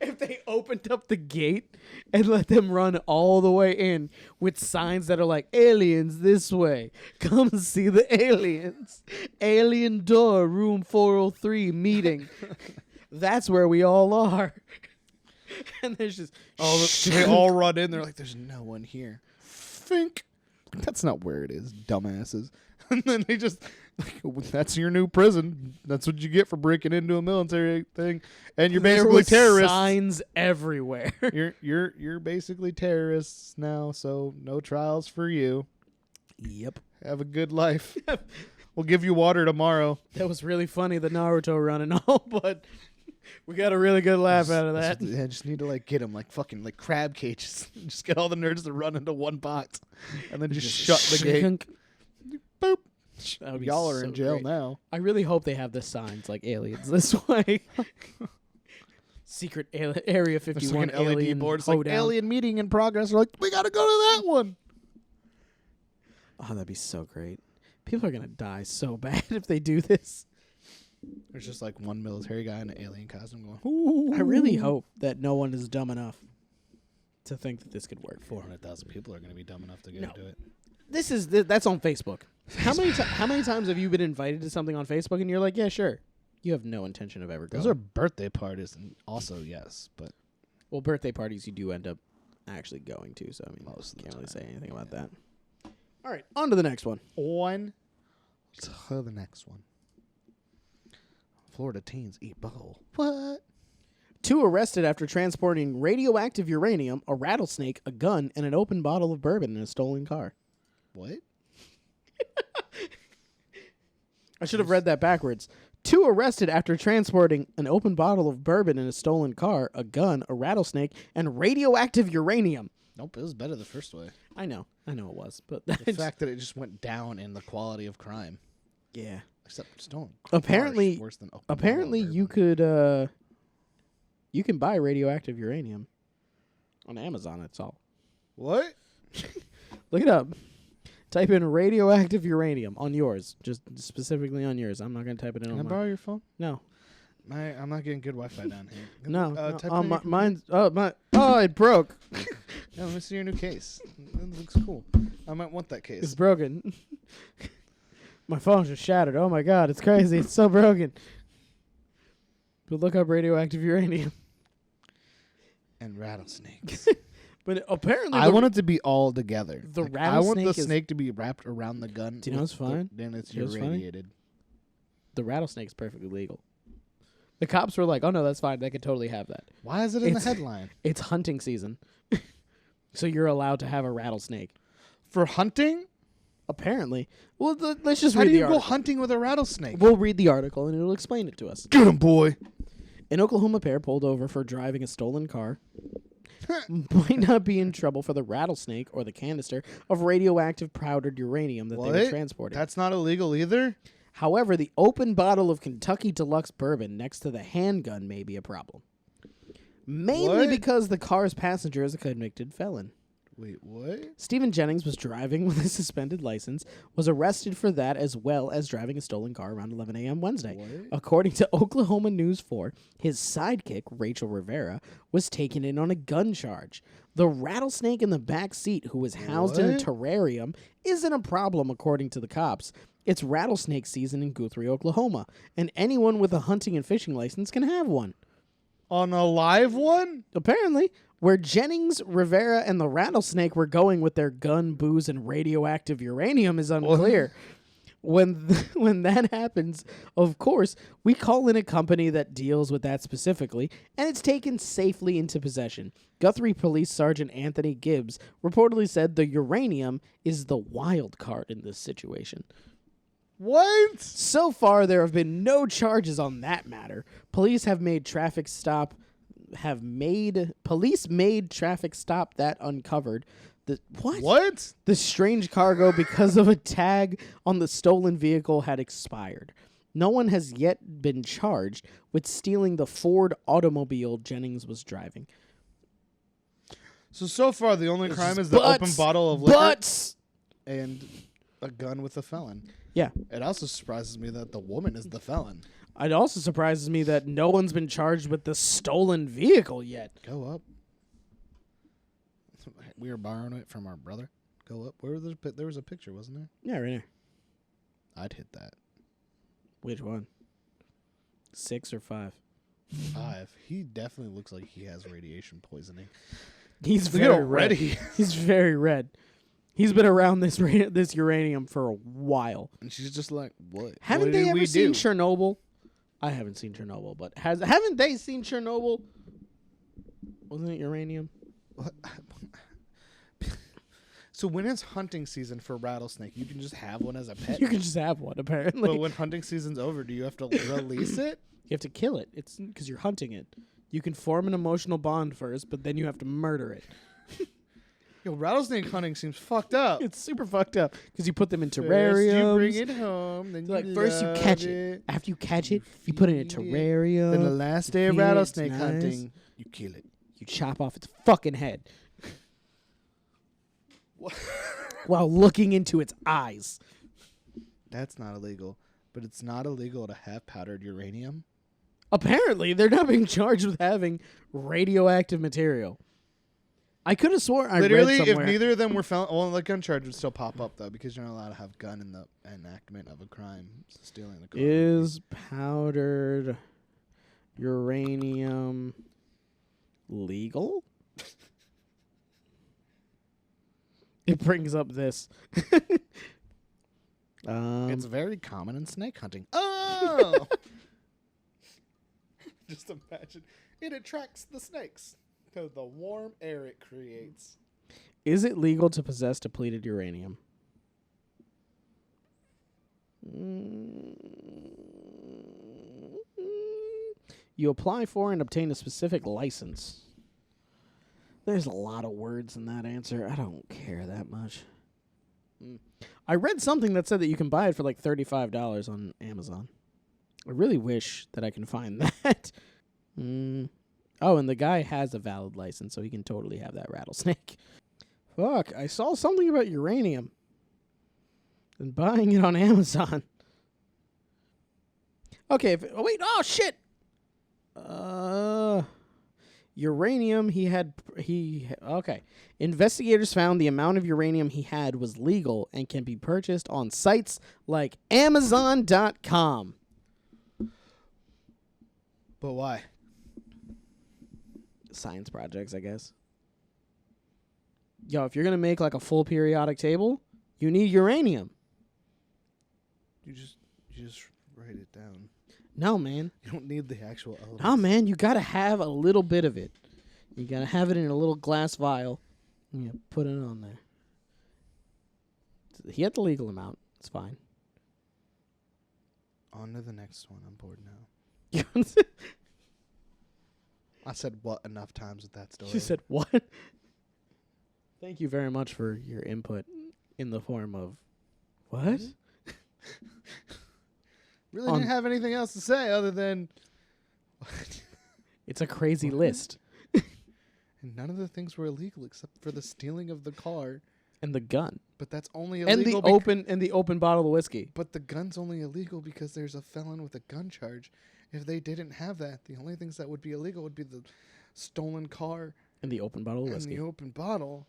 if they opened up the gate and let them run all the way in with signs that are like, "Aliens this way. Come see the aliens. Alien door, room 403 meeting." That's where we all are. And there's just They all run in. They're like, "There's no one here." Think that's not where it is, dumbasses. And then they just like, "That's your new prison. That's what you get for breaking into a military thing, and you're basically terrorists." Signs everywhere. You're basically terrorists now. So no trials for you. Yep. Have a good life. We'll give you water tomorrow. That was really funny, the Naruto run and all, but we got a really good laugh out of that. I just need to like get them like fucking like crab cages. Just get all the nerds to run into one box, and then just shut the gate. Boop. Y'all are in jail now. I really hope they have the signs like aliens this way. Secret Area 51 like an alien LED board. It's like alien meeting in progress. We're like, we gotta go to that one. Oh, that'd be so great. People are gonna die so bad if they do this. There's just like one military guy in an alien costume going, "Ooh." I really hope that no one is dumb enough to think that this could work. 400,000 people are going to be dumb enough to go do it. That's on Facebook. How many times have you been invited to something on Facebook and you're like, "Yeah, sure." You have no intention of ever going. Those are birthday parties, and also yes, but birthday parties you do end up actually going to. So I mean, most of the can't really time, say anything about that. All right, on to the next one. To the next one. Florida teens eat butthole. What? 2 arrested after transporting radioactive uranium, a rattlesnake, a gun, and an open bottle of bourbon in a stolen car. What? I should have read that backwards. 2 arrested after transporting an open bottle of bourbon in a stolen car, a gun, a rattlesnake, and radioactive uranium. Nope, it was better the first way. I know it was, but The fact that it just went down in the quality of crime. Yeah. Except stone. Apparently, worse than you could you can buy radioactive uranium on Amazon. That's all. What? Look it up. Type in radioactive uranium on yours, just specifically on yours. I'm not gonna type it in. Can on I borrow your phone? No. I'm not getting good Wi-Fi down here. No. Type in your mine's. It broke. Yeah, let me see your new case. That looks cool. I might want that case. It's broken. My phone just shattered. Oh my god, it's crazy. It's so broken. But look up radioactive uranium. And rattlesnakes. But apparently, I want it to be all together. The Like, I want the rattlesnake is- snake to be wrapped around the gun. Do you know what's fine? Then it's You know what's funny? irradiated. the rattlesnake's perfectly legal. The cops were like, "Oh no, that's fine. They could totally have that. Why is it in the It's- headline? It's hunting season, so you're allowed to have a rattlesnake." For hunting? Apparently, well, let's just How read do the you go article. hunting with a rattlesnake? We'll read the article and it'll explain it to us. Get him, boy. An Oklahoma pair pulled over for driving a stolen car might not be in trouble for the rattlesnake or the canister of radioactive powdered uranium that they were transporting. That's not illegal either? However, the open bottle of Kentucky Deluxe bourbon next to the handgun may be a problem. Mainly What? because the car's passenger is a convicted felon. Wait, what? Stephen Jennings was driving with a suspended license, was arrested for that as well as driving a stolen car around 11 a.m. Wednesday. What? According to Oklahoma News 4, his sidekick, Rachel Rivera, was taken in on a gun charge. The rattlesnake in the back seat, who was housed in a What? terrarium, isn't a problem, according to the cops. It's rattlesnake season in Guthrie, Oklahoma, and anyone with a hunting and fishing license can have one. On a live one? Apparently, where Jennings, Rivera, and the rattlesnake were going with their gun, booze, and radioactive uranium is unclear. When that happens, of course, we call in a company that deals with that specifically, and it's taken safely into possession. Guthrie Police Sergeant Anthony Gibbs reportedly said the uranium is the wild card in this situation. What? So far, there have been no charges on that matter. Police made traffic stop that uncovered What? the strange cargo because of a tag on the stolen vehicle had expired. No one has yet been charged with stealing the Ford automobile Jennings was driving. So far, the only It's crime just is the open butts, bottle of liquor butts. and a gun with a felon. Yeah. It also surprises me that the woman is the felon. It also surprises me that no one's been charged with the stolen vehicle yet. Go up. We were borrowing it from our brother. Go up. There was a picture, wasn't there? Yeah, right here. I'd hit that. Which one? 6 or 5? 5. He definitely looks like he has radiation poisoning. He's Look at very already. red. He's very red. He's been around this uranium for a while. And she's just like, what? Haven't What they did ever we seen do? Chernobyl? I haven't seen Chernobyl, but haven't they seen Chernobyl? Wasn't it uranium? What? So when it's hunting season for rattlesnake, you can just have one as a pet? You can just have one, apparently. But when hunting season's over, do you have to release it? You have to kill it. It's because you're hunting it. You can form an emotional bond first, but then you have to murder it. Yo, rattlesnake hunting seems fucked up. It's super fucked up because you put them in First terrariums. you bring it home, then Like you first you love catch it. After you catch it, you put it in a feed it. terrarium. Then the last day of feed it, it's rattlesnake nice. hunting, you kill it. You chop off its fucking head while looking into its eyes. That's not illegal. But it's not illegal to have powdered uranium. Apparently, they're not being charged with having radioactive material. I could have sworn I Literally, read if somewhere. neither of them were found, well, the gun charge would still pop up, though, because you're not allowed to have gun in the enactment of a crime. Stealing the car. Is powdered uranium legal? It brings up this. It's very common in snake hunting. Oh! Just imagine. It attracts the snakes because the warm air it creates. Is it legal to possess depleted uranium? You apply for and obtain a specific license. There's a lot of words in that answer. I don't care that much. I read something that said that you can buy it for like $35 on Amazon. I really wish that I can find that. Oh, and the guy has a valid license, so he can totally have that rattlesnake. Fuck, I saw something about uranium. And buying it on Amazon. Okay, oh shit! Uranium okay. Investigators found the amount of uranium he had was legal and can be purchased on sites like Amazon.com. But why? Science projects, I guess. Yo, if you're gonna make like a full periodic table, you need uranium. You just write it down. No, man. You don't need the actual elements. No, man. You gotta have a little bit of it. You gotta have it in a little glass vial. And you put it on there. He had the legal amount. It's fine. On to the next one. I'm bored now. You I said what enough times with that story. said what? Thank you very much for your input in the form of what? Really didn't have anything else to say other than It's a crazy list. and none of the things were illegal except for the stealing of the car. And the gun. But that's only illegal And the open bottle of whiskey. But the gun's only illegal because there's a felon with a gun charge. If they didn't have that, the only things that would be illegal would be the stolen car And the open bottle of and whiskey. the open bottle.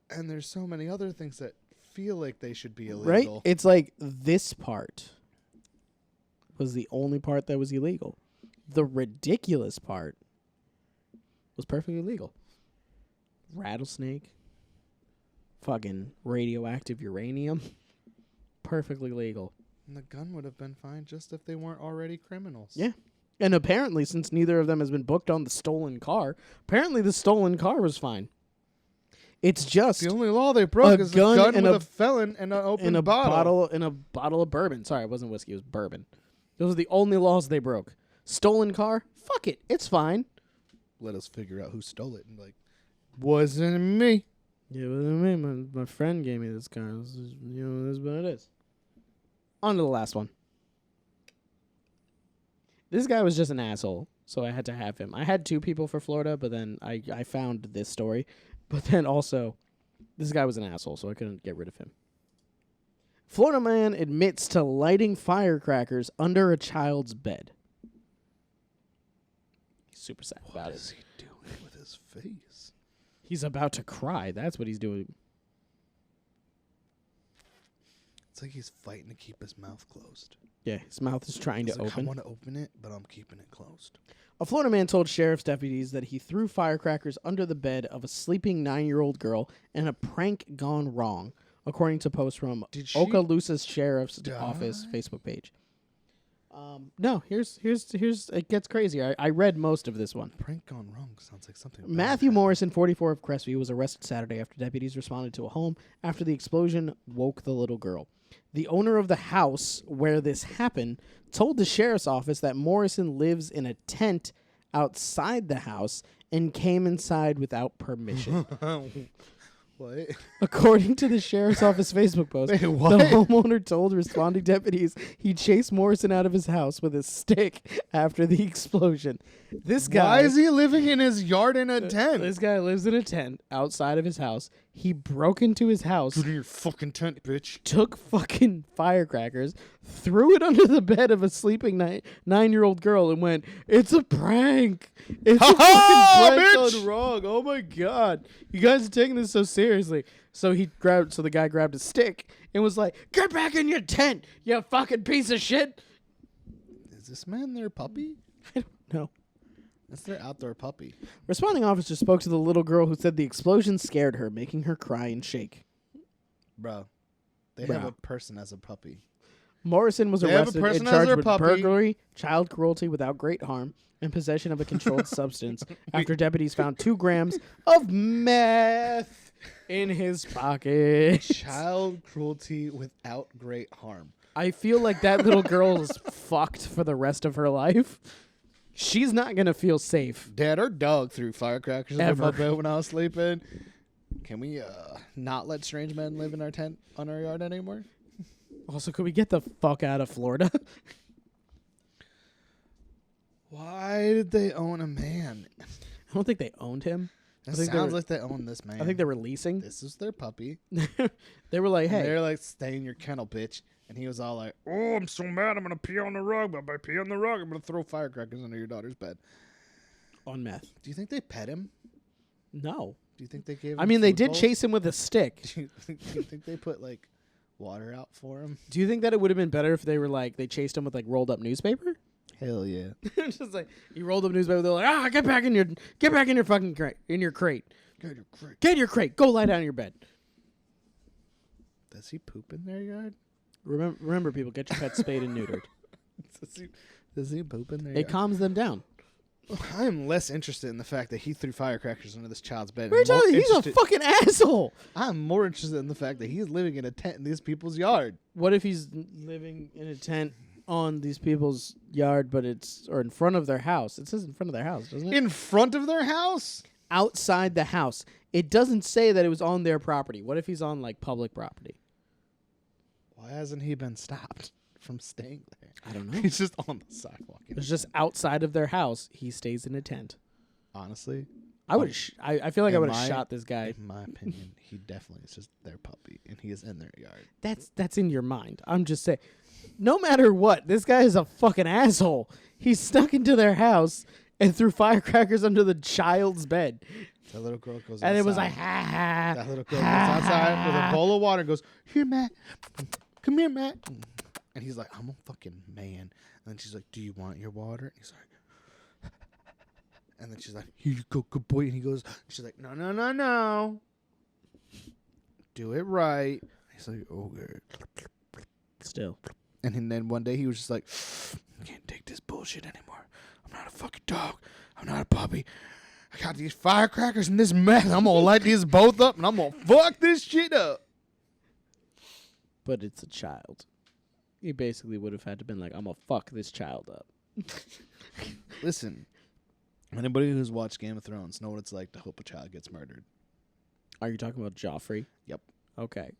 And there's so many other things that feel like they should be illegal. Right? It's like this part was the only part that was illegal. The ridiculous part was perfectly legal. Rattlesnake. Fucking radioactive uranium. Perfectly legal. And the gun would have been fine just if they weren't already criminals. Yeah. And apparently, since neither of them has been booked on the stolen car, apparently the stolen car was fine. It's just The only law they broke is a gun and with a a felon and an open in a bottle. in a bottle of bourbon. Sorry, it wasn't whiskey, it was bourbon. Those are the only laws they broke. Stolen car? Fuck it. It's fine. Let us figure out who stole it. And like, wasn't me. Yeah, it wasn't me. My friend gave me this car. This is, this is what it is. On to the last one. This guy was just an asshole. so I had to have him. I had 2 people for Florida, but then I found this story. But then also, this guy was an asshole, so I couldn't get rid of him. Florida man admits to lighting firecrackers under a child's bed. He's super sad about it. What is he doing with his face? He's about to cry. That's what he's doing. It's like he's fighting to keep his mouth closed. Yeah, his mouth is trying to open. I want to open it, but I'm keeping it closed. A Florida man told sheriff's deputies that he threw firecrackers under the bed of a sleeping 9-year-old girl in a prank gone wrong, according to posts from Okaloosa Sheriff's Office Facebook page. No, here's it gets crazier. I read most of this one. Prank gone wrong sounds like something. Matthew Morrison, 44 of Crestview, was arrested Saturday after deputies responded to a home after the explosion woke the little girl. The owner of the house where this happened told the sheriff's office that Morrison lives in a tent outside the house and came inside without permission. What? According to the sheriff's office Facebook post, Wait, the what? homeowner told responding deputies he chased Morrison out of his house with a stick after the explosion. This guy... Why is he living in his yard in a tent? This guy lives in a tent outside of his house. He broke into his house, Get in your fucking tent, bitch. took fucking firecrackers, threw it under the bed of a sleeping 9-year-old girl, and went, "It's a prank. It's a fucking prank gone wrong. Oh my god, you guys are taking this so seriously." So the guy grabbed a stick and was like, "Get back in your tent, you fucking piece of shit." Is this man their puppy? I don't know. That's their outdoor puppy. Responding officer spoke to the little girl who said the explosion scared her, making her cry and shake. Bro, they have a person as a puppy. Morrison was They have a arrested person and as charged their with puppy. burglary, child cruelty without great harm, and possession of a controlled substance after deputies found 2 grams of meth in his pocket. Child cruelty without great harm. I feel like that little girl is fucked for the rest of her life. She's not going to feel safe. Dad, our dog threw firecrackers in Ever. my bed when I was sleeping. Can we not let strange men live in our tent on our yard anymore? Also, could we get the fuck out of Florida? Why did they own a man? I don't think they owned him. It think they sounds were- like they own this man. I think they're releasing. This is their puppy. They were like, And hey. they're like, stay in your kennel, bitch. And he was all like, oh, I'm so mad. I'm going to pee on the rug. But if I pee on the rug, I'm going to throw firecrackers under your daughter's bed. On meth. Do you think they pet him? No. Do you think they gave him I mean, they food did bowls? chase him with a stick. Do you think they put, like, water out for him? Do you think that it would have been better if they were like, they chased him with like rolled up newspaper? Hell yeah. Just like, you rolled up newspaper, they're like, get back in your fucking crate, in your crate. Get your crate. Get in your crate. Go lie down in your bed. Does he poop in their yard? Remember, people, get your pets spayed and neutered. Does he poop in their It yard? calms them down. I am less interested in the fact that he threw firecrackers under this child's bed. What are you talking about? He's a fucking asshole. I'm more interested in the fact that he's living in a tent in these people's yard. What if he's living in a tent on these people's yard, or in front of their house? It says in front of their house, doesn't it? In front of their house? Outside the house. It doesn't say that it was on their property. What if he's on like public property? Why hasn't he been stopped from staying there? I don't know. He's just on the sidewalk. It's just outside of their house. He stays in a tent. Honestly, I would. I feel like I in would have my- shot this guy. in my opinion, he definitely is just their puppy, and he is in their yard. That's in your mind. I'm just saying. No matter what, this guy is a fucking asshole. He snuck into their house and threw firecrackers under the child's bed, That little girl goes and outside. it was like, ha ha. That little girl goes outside with a bowl of water and goes, here, Matt. Come here, Matt. And he's like, I'm a fucking man. And then she's like, do you want your water? And he's like, and then she's like, here you go, good boy. And he goes, she's like, no, no, no, no. Do it right. And he's like, okay. Still, And then one day he was just like, I can't take this bullshit anymore. I'm not a fucking dog. I'm not a puppy. I got these firecrackers and this meth. I'm going to light these both up and I'm going to fuck this shit up. but it's a child. He basically would have had to been like, I'm gonna fuck this child up. Listen, anybody who's watched Game of Thrones know what it's like to hope a child gets murdered. Are you talking about Joffrey? Yep. Okay.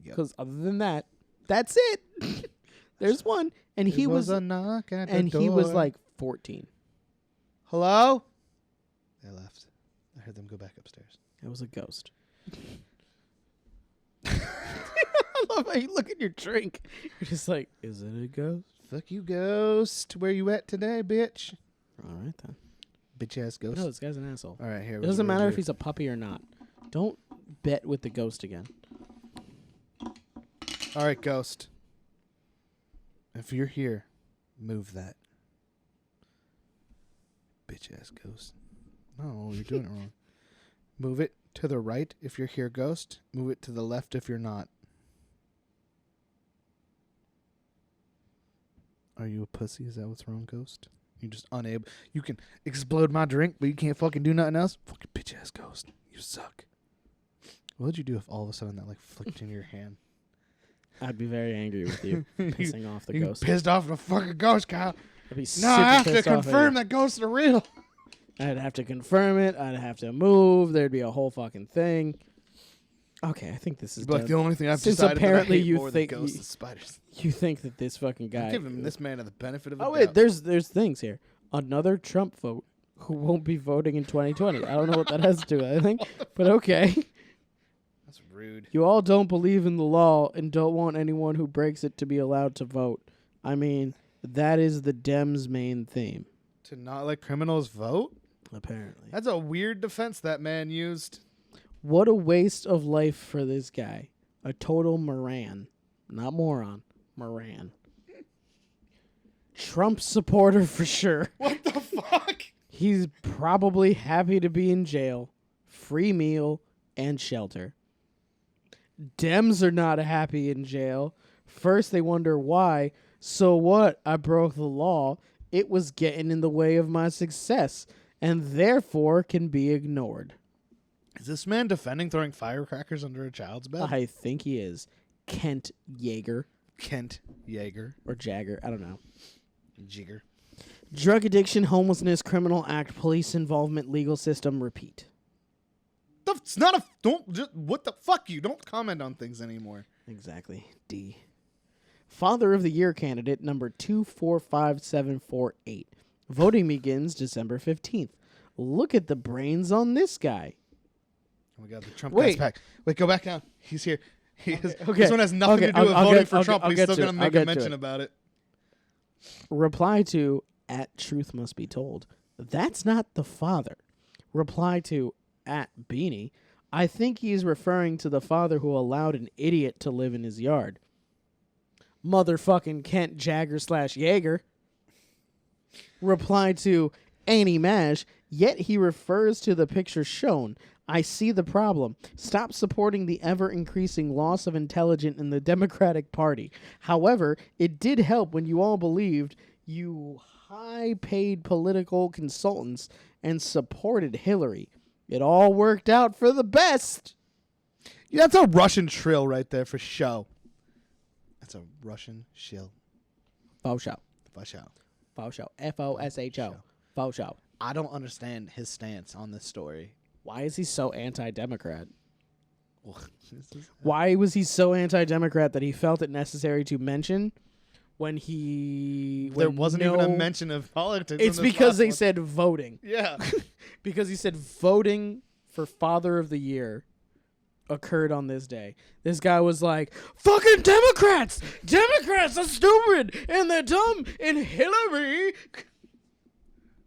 Yep. Because other than that, that's it. There's one, and he was a knock at the and he was door. like 14. Hello? They left. I heard them go back upstairs. It was a ghost. I love how you look at your drink. You're just like, is it a ghost? Fuck you, ghost. Where you at today, bitch? All right, then. Bitch ass ghost. No, this guy's an asshole. All right, here. It doesn't matter if he's a puppy or not. Don't bet with the ghost again. All right, ghost. If you're here, move that. Bitch ass ghost. No, you're doing it wrong. Move it to the right if you're here, ghost. Move it to the left if you're not. Are you a pussy? Is that what's wrong, ghost? You're just unable. You can explode my drink, but you can't fucking do nothing else? Fucking bitch ass ghost. You suck. What would you do if all of a sudden that like flicked in your hand? I'd be very angry with you, pissing off the You ghost. pissed off the fucking ghost, Kyle. I'd be No, I have to pissed off at confirm you. that ghosts are real. I'd have to confirm it. I'd have to move. There'd be a whole fucking thing. Okay, I think this is Like done. the only thing I've Since decided apparently that I hate you more think than ghosts is spiders. You think that this fucking guy... I'm giving this man the benefit of the Oh, doubt. wait, there's things here. Another Trump vote who won't be voting in 2020. I don't know what that has to do with anything, but okay. That's rude. You all don't believe in the law and don't want anyone who breaks it to be allowed to vote. I mean, that is the Dems' main theme. To not let criminals vote? Apparently. That's a weird defense that man used. What a waste of life for this guy. A total Moran. Not moron. Moran. Trump supporter for sure. What the fuck? He's probably happy to be in jail, free meal, and shelter. Dems are not happy in jail. First they wonder why. So what? I broke the law. It was getting in the way of my success, and therefore can be ignored. Is this man defending throwing firecrackers under a child's bed? I think he is. Kent Yeager. Kent Yeager. Or Jagger. I don't know. Jigger. Drug addiction, homelessness, criminal act, police involvement, legal system, repeat. That's not a... Don't... Just, what the... Fuck you. Don't comment on things anymore. Exactly. D. Father of the Year candidate number 245748. Voting begins December 15th. Look at the brains on this guy. Oh my God, the Trump Wait. guy's back. Wait, go back down. He's here. Okay. This one has nothing to do with voting for Trump, I'll but he's get still to going to it. I'll make a get to mention it. about it. Reply to @truthmustbetold. That's not the father. Reply to @Beanie. I think he's referring to the father who allowed an idiot to live in his yard. Motherfucking Kent Jagger / Yeager. Reply to Annie Mash. Yet he refers to the picture shown. I see the problem. Stop supporting the ever-increasing loss of intelligence in the Democratic Party. However, it did help when you all believed you high-paid political consultants and supported Hillary. It all worked out for the best. Yeah, that's a Russian trill right there for show. That's a Russian shill. Faux show. For show. Faux show. F-O-S-H-O. Faux show. I don't understand his stance on this story. Why is he so anti-Democrat? This is- Why was he so anti-Democrat that he felt it necessary to mention when there wasn't even a no- mention of politics. It's in this because last they one. said voting. Yeah. Because he said voting for Father of the Year occurred on this day. This guy was like, fucking Democrats! Democrats are stupid and they're dumb and Hillary.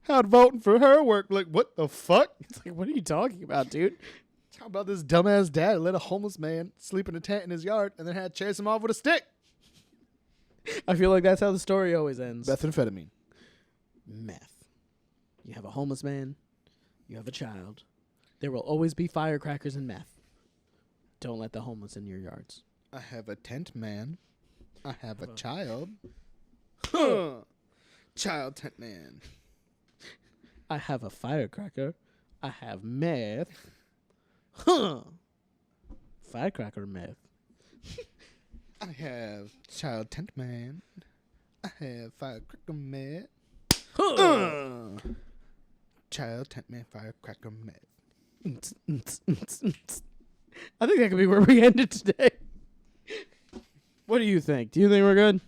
How'd voting for her work? Like, what the fuck? It's like, what are you talking about, dude? How about this dumbass dad who let a homeless man sleep in a tent in his yard and then had to chase him off with a stick? I feel like that's how the story always ends. Methamphetamine. Meth. You have a homeless man. You have a child. There will always be firecrackers and meth. Don't let the homeless in your yards. I have a tent man. I have a child. Child tent man. I have a firecracker. I have meth. Huh. Firecracker meth. I have child tent man. I have firecracker man. Child tent man firecracker man. I think that could be where we ended today. What do you think? Do you think we're good?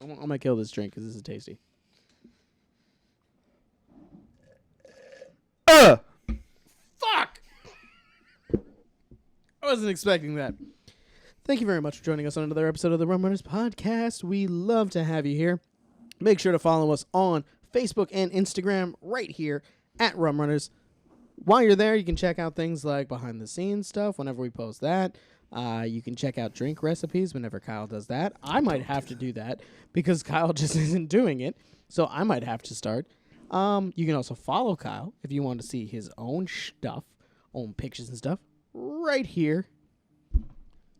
I'm going to kill this drink because this is tasty. I wasn't expecting that. Thank you very much for joining us on another episode of the Rum Runnas Podcast. We love to have you here. Make sure to follow us on Facebook and Instagram right here at Rum Runners. While you're there, you can check out things like behind-the-scenes stuff whenever we post that. You can check out drink recipes whenever Kyle does that. I might have to do that because Kyle just isn't doing it, so I might have to start. You can also follow Kyle if you want to see his own stuff, own pictures and stuff, right here.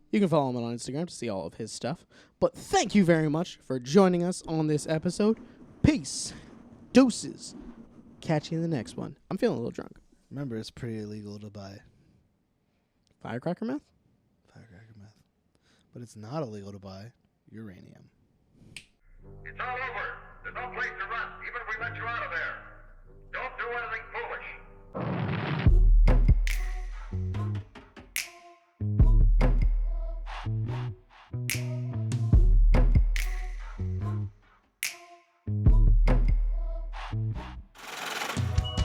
You can follow him on Instagram to see all of his stuff. But thank you very much for joining us on this episode. Peace. Deuces. Catch you in the next one. I'm feeling a little drunk. Remember, it's pretty illegal to buy Firecracker meth? firecracker meth. But it's not illegal to buy uranium. It's all over. There's no place to run, even if we let you out of there. Don't do anything foolish.